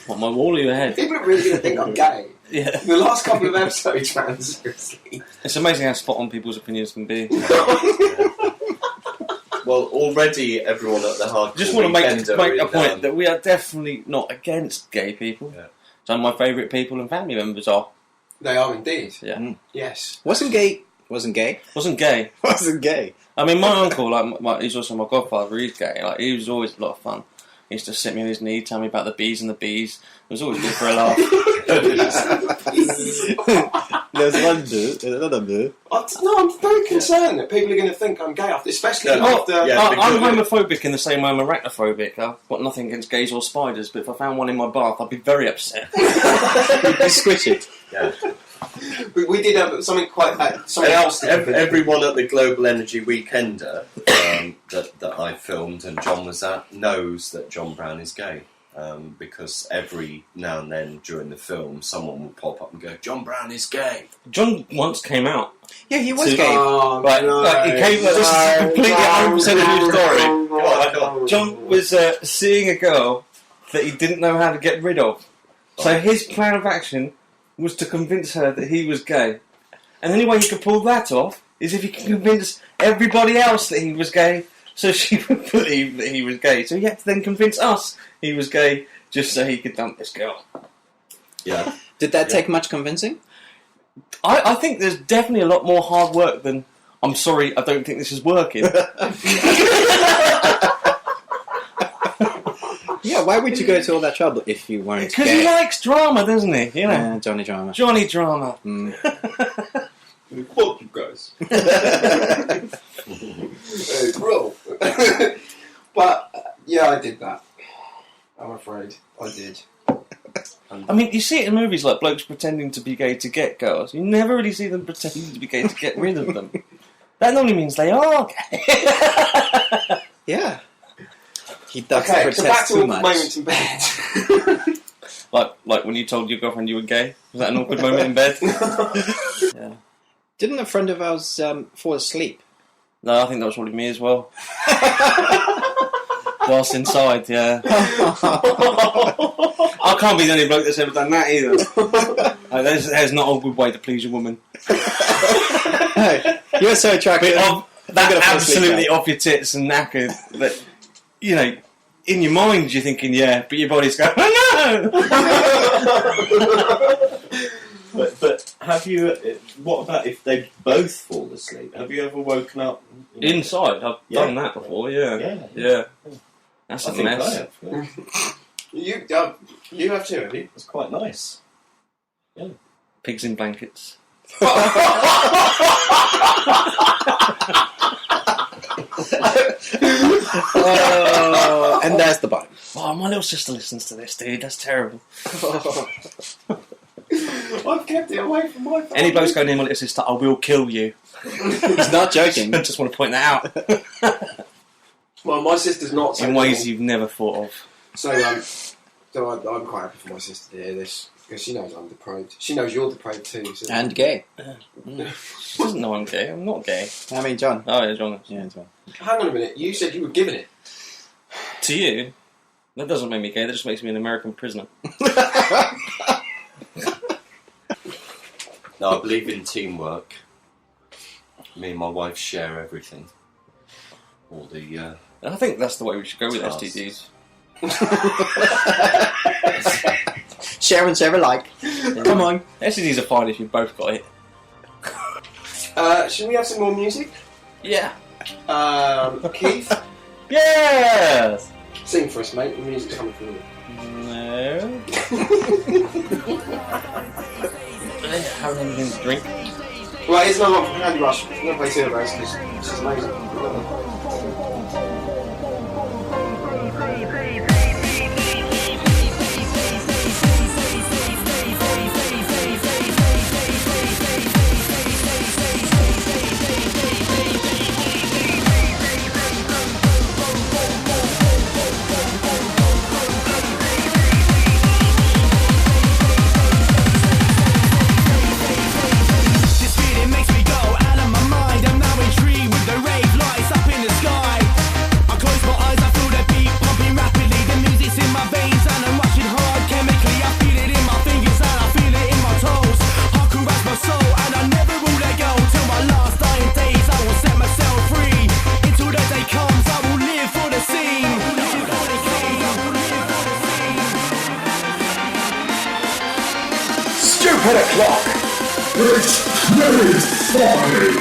What, my wall or your head? People are really going to think I'm gay. Yeah. The last couple of episodes, man, seriously. It's amazing how spot on people's opinions can be. Well, already everyone at the hardcore Just want to make Weekender a point that we are definitely not against gay people. Yeah. Some of my favourite people and family members are. They are indeed. Yeah. Yes. Wasn't gay. Wasn't gay. Wasn't gay. Wasn't gay. I mean, my uncle, he's also my godfather. He's gay. Like, he was always a lot of fun. He used to sit me on his knee, tell me about the bees and the bees. It was always good for a laugh. There's one dude, another dude. I'm very concerned that people are going to think I'm gay, especially Yeah. after... Yeah. I'm homophobic in the same way I'm arachnophobic. I've got nothing against gays or spiders, but if I found one in my bath, I'd be very upset. You'd be squishy. Yeah. We did have something quite something else. Everyone at the Global Energy Weekender that I filmed and John was at knows that John Brown is gay. Because every now and then during the film, someone will pop up and go, "John Brown is gay." John once came out. Yeah, he was gay. Like, he came out. This is a completely 100% true story. Go on. John was seeing a girl that he didn't know how to get rid of. So his plan of action was to convince her that he was gay. And the only way he could pull that off is if he could convince everybody else that he was gay, so she would believe that he was gay. So he had to then convince us he was gay just so he could dump this girl. Yeah. Did that take much convincing? I think there's definitely a lot more hard work than, "I'm sorry, I don't think this is working." Yeah, why would you go to all that trouble if you weren't Because gay? he likes drama, doesn't he? You know, Johnny Drama. Johnny Drama. Fuck you guys. Bro. But yeah, I did that. I'm afraid I did. I mean, you see it in movies like blokes pretending to be gay to get girls. You never really see them pretending to be gay to get rid of them. That normally means they are gay. Yeah. He does Okay, so back protest to too awkward much. moments in bed. like when you told your girlfriend you were gay. Was that an awkward moment in bed? Yeah. Didn't a friend of ours fall asleep? No, I think that was probably me as well. Whilst inside, yeah. I can't be the only bloke that's ever done that either. There's not a good way to please a woman. You're so attractive. That absolutely off your tits and knackered that, you know, in your mind you're thinking, yeah, but your body's going, oh no! But have you? What about if they both fall asleep? Have you ever woken up Inside? I've done that before, yeah. That's I a think mess. I have. Yeah. You have too, have you? It's quite nice. Pigs in blankets. And there's the button. Oh, my little sister listens to this, dude. That's terrible. I've kept it away from my family. Any bloke's going near my little sister, I will kill you. He's not joking. I just want to point that out. Well, my sister's not so In ways cool. you've never thought of. So I'm quite happy for my sister to hear this because she knows I'm depraved. She knows you're depraved too. So. And gay. She doesn't know I'm gay. I'm not gay. I mean, John. Oh, yeah, John. Yeah, John. Hang on a minute. You said you were giving it. To you, that doesn't make me gay. That just makes me an American prisoner. No, I believe in teamwork. Me and my wife share everything. All the I think that's the way we should go with tasks. STDs. Share and share alike. Come on. STDs are fine if you both got it. Should we have some more music? Yeah. Keith, Yes! sing for us, mate. The music's coming from you. No. Have anything to drink? Right, here's another one from Candy Rush. I'm going to play two of those because it's amazing. This feeling makes me go out of my mind. I'm now intrigued with the rave lights up in the sky. I close my eyes, I feel the beat pumping rapidly. The music's in my veins and I'm rushing hard chemically. I feel it in my fingers and I feel it in my toes. I caress my soul and I never will let go. Till my last dying days, I will set myself free. Until the day comes, I will live for the scene. Stupid o'clock! It's funny!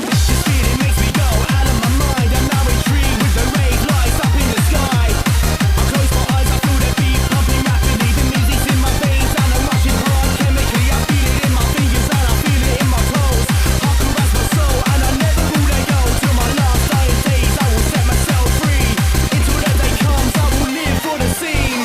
This feeling makes me go out of my mind. I'm now intrigued with the rave lights up in the sky. I close my eyes, I feel the beat pumping rapidly. The music's in my veins and I'm rushing hard chemically. I feel it in my fingers and I feel it in my toes. I caress my soul and I never will let go. Till my last dying days, I will set myself free. Until the day comes, I will live for the scene.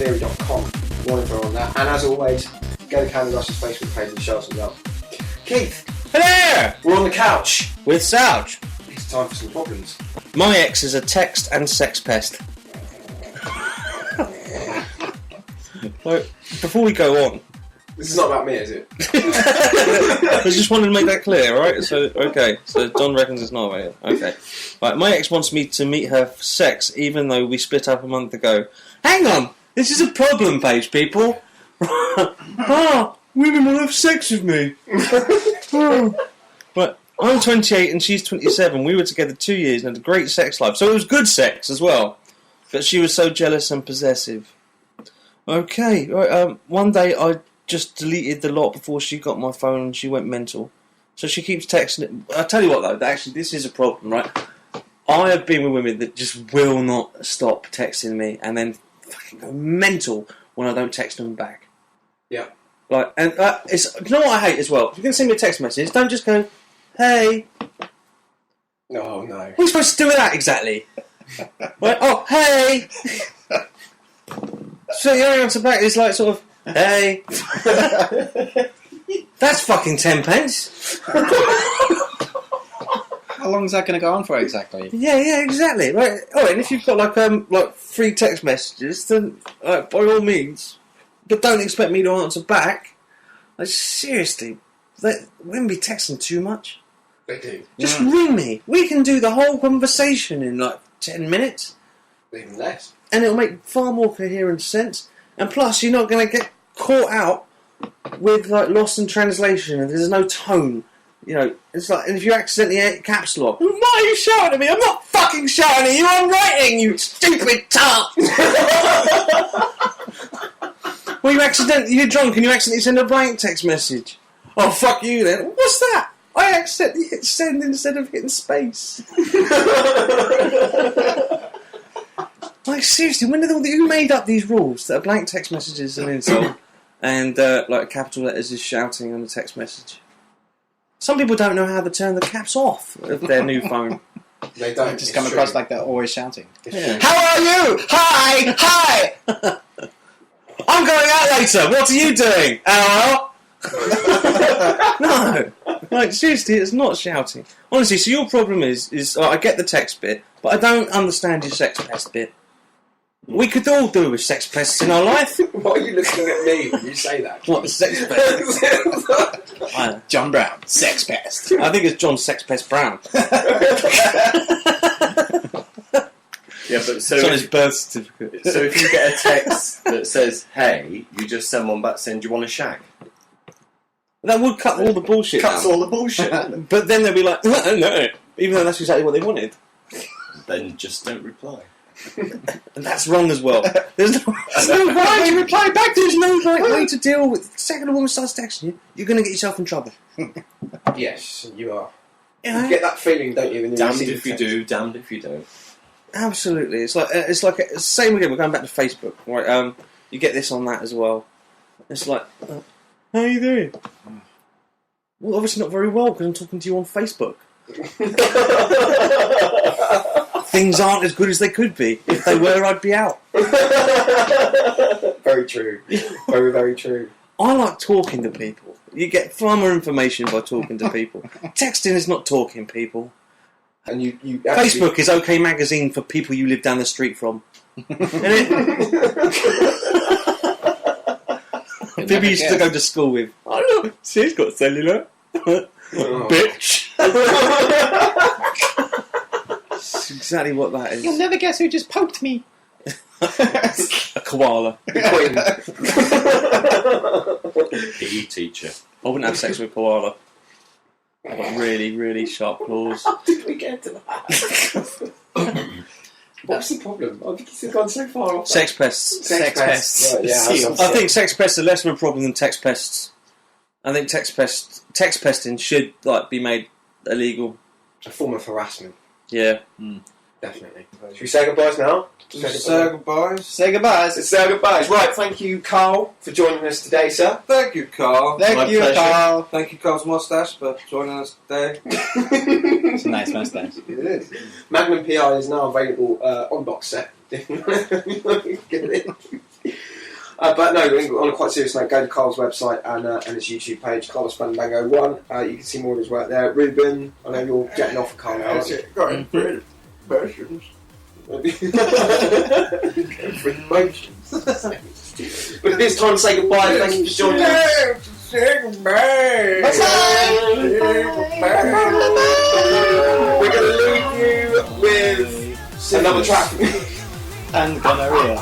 conspiracytheory.com. More info on that. And as always, go to Candy Rush's Facebook page and show us some love. Keith, Hello! we're on the couch. With Souch. It's time for some problems. My ex is a text and sex pest. Like, before we go on, This is not about me, is it? I just wanted to make that clear, right? So John reckons it's not about it. Okay. Right, my ex wants me to meet her for sex, even though we split up a month ago. Hang on! This is a problem page, people! Women will have sex with me! Right, I'm 28 and she's 27. We were together 2 years and had a great sex life. So it was good sex as well. But she was so jealous and possessive. Okay, right, one day I just deleted the lot before she got my phone and she went mental. So she keeps texting it. I'll tell you what though, actually this is a problem, right? I have been with women that just will not stop texting me and then fucking go mental when I don't text them back. Yeah. Like, and it's, you know what I hate as well? If you're going to send me a text message, don't just go, hey. Oh, no. What are you supposed to do with that exactly? Like, oh, hey. So the only answer back is like sort of, hey. That's fucking 10 pence. How long is that going to go on for exactly? Yeah, exactly. Right. Oh, and if you've got like 3 text messages, then by all means, but don't expect me to answer back. Like seriously, women be texting too much. They do. Just ring me. We can do the whole conversation in like 10 minutes, Even less. and it'll make far more coherent sense. And plus, you're not going to get caught out with like lost in translation, and there's no tone. You know, it's like, and if you accidentally hit caps lock, why are you shouting at me? I'm not fucking shouting at you, I'm writing, you stupid tart! Well, you're drunk and you accidentally send a blank text message. Oh, fuck you then. What's that? I accidentally hit send instead of hitting space. Like, seriously, who made up these rules that a blank text message is an insult and like capital letters is shouting on a text message? Some people don't know how to turn the caps off of their new phone. They don't. Just come across like they're always shouting. Yeah. How are you? Hi! I'm going out later. What are you doing? No. Like, seriously, it's not shouting. Honestly, so your problem is I get the text bit, but I don't understand your sex pest bit. We could all do with sex pests in our life. Why are you looking at me when you say that? What, sex pest? John Brown, sex pest. I think it's John Sex Pest Brown. Yeah, but so It's on his birth certificate. So if you get a text that says, hey, you just send one back saying, do you want a shag? That would cut all the bullshit Cuts out. all the bullshit. But then they'll be like, no, even though that's exactly what they wanted. Then just don't reply. And that's wrong as well. There's no right to reply back. There's no right way to deal with. The second a woman starts texting you, you're going to get yourself in trouble. Yes, you are. You know? You get that feeling, don't you? When you Damned receive if you text? do, damned if you don't. Absolutely. It's like same again. We're going back to Facebook, right? You get this on that as well. It's like, how are you doing? Well, obviously not very well because I'm talking to you on Facebook. Things aren't as good as they could be. If they were, I'd be out. Very true. Very, very true. I like talking to people. You get far more information by talking to people. Texting is not talking people. And you actually... Facebook is OK Magazine for people you live down the street from. People you used to go to school with. Oh look, she's got cellular. Bitch. That's exactly what that is. You'll never guess who just poked me. A koala. PE teacher. I wouldn't have sex with a koala. I've got really, really sharp claws. How did we get to that? What's the problem? I think it's gone so far off. Sex pests. Sex pests. Right, yeah, I think sex pests are less of a problem than text pests. I think text pesting should be made illegal. A form of harassment. Yeah. Definitely. Should we say goodbyes now? Say goodbyes. Say goodbyes. Let's say goodbyes. Right, thank you, Carl, for joining us today, sir. Thank you, Carl. Thank you, pleasure. Carl. Thank you, Carl's mustache, for joining us today. It's a nice mustache. It is. Magnum PI is now available on box set. Get it. But no, on a quite serious note, go to Carl's website and his YouTube page, Carlos Bandango 1. You can see more of his work there. Ruben, I know you're getting off of Carl now. That's it. Got it. Versions. But it is time to say goodbye. Thank you for joining us. Say goodbye. We're going to leave you with another track. And gonorrhea.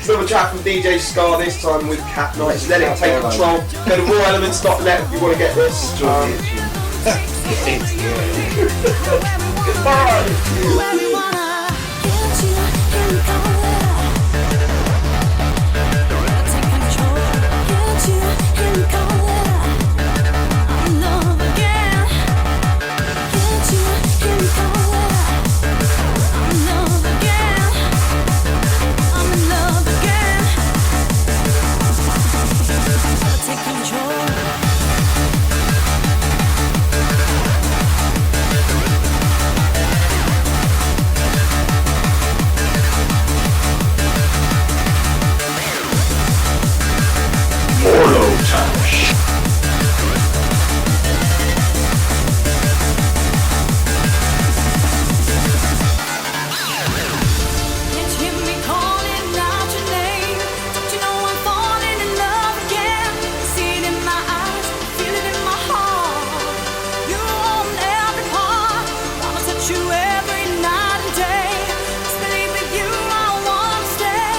Another track from DJ Scar, this time with Cat Knights. Let it take control. Go to rawelements.net if you want to get this. Goodbye. Where we wanna get you in color. Take control, get you in color. I'm in love again. Get you in color. I'm in love again. I'm in love again. Take control. Can't you hear me calling out your name? Don't you know I'm falling in love again? See it in my eyes, feel it in my heart. You own every part. Promise that you every night and day. Just believe with you I wanna stay.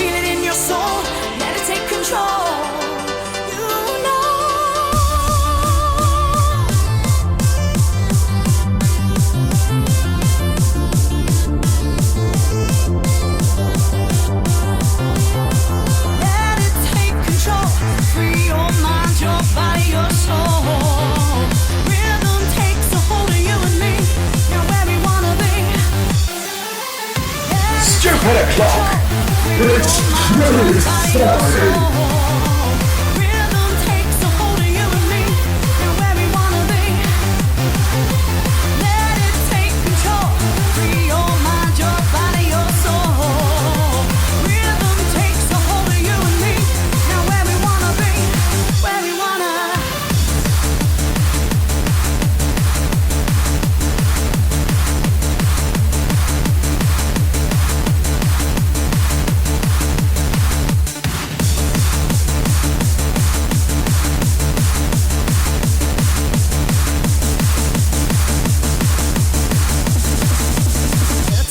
Feel it in your soul, let it take control. You know. Let it take control. Free your mind, your body, your soul. Rhythm takes a hold of you and me. Now where we wanna be. Stupid o'clock. It's very funny. Rhythm takes a hold of you and me. Now where we wanna be. Let it take control. Free your mind, your body, your soul. Rhythm takes a hold of you and me. Now where we wanna be. Where we wanna.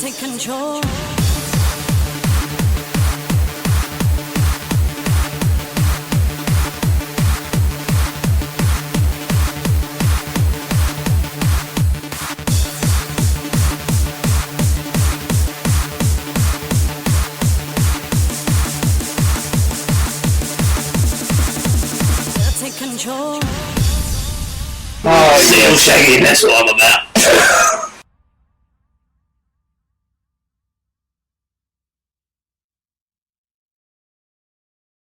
Take control. Take control. Seal shagging, that's what I'm about.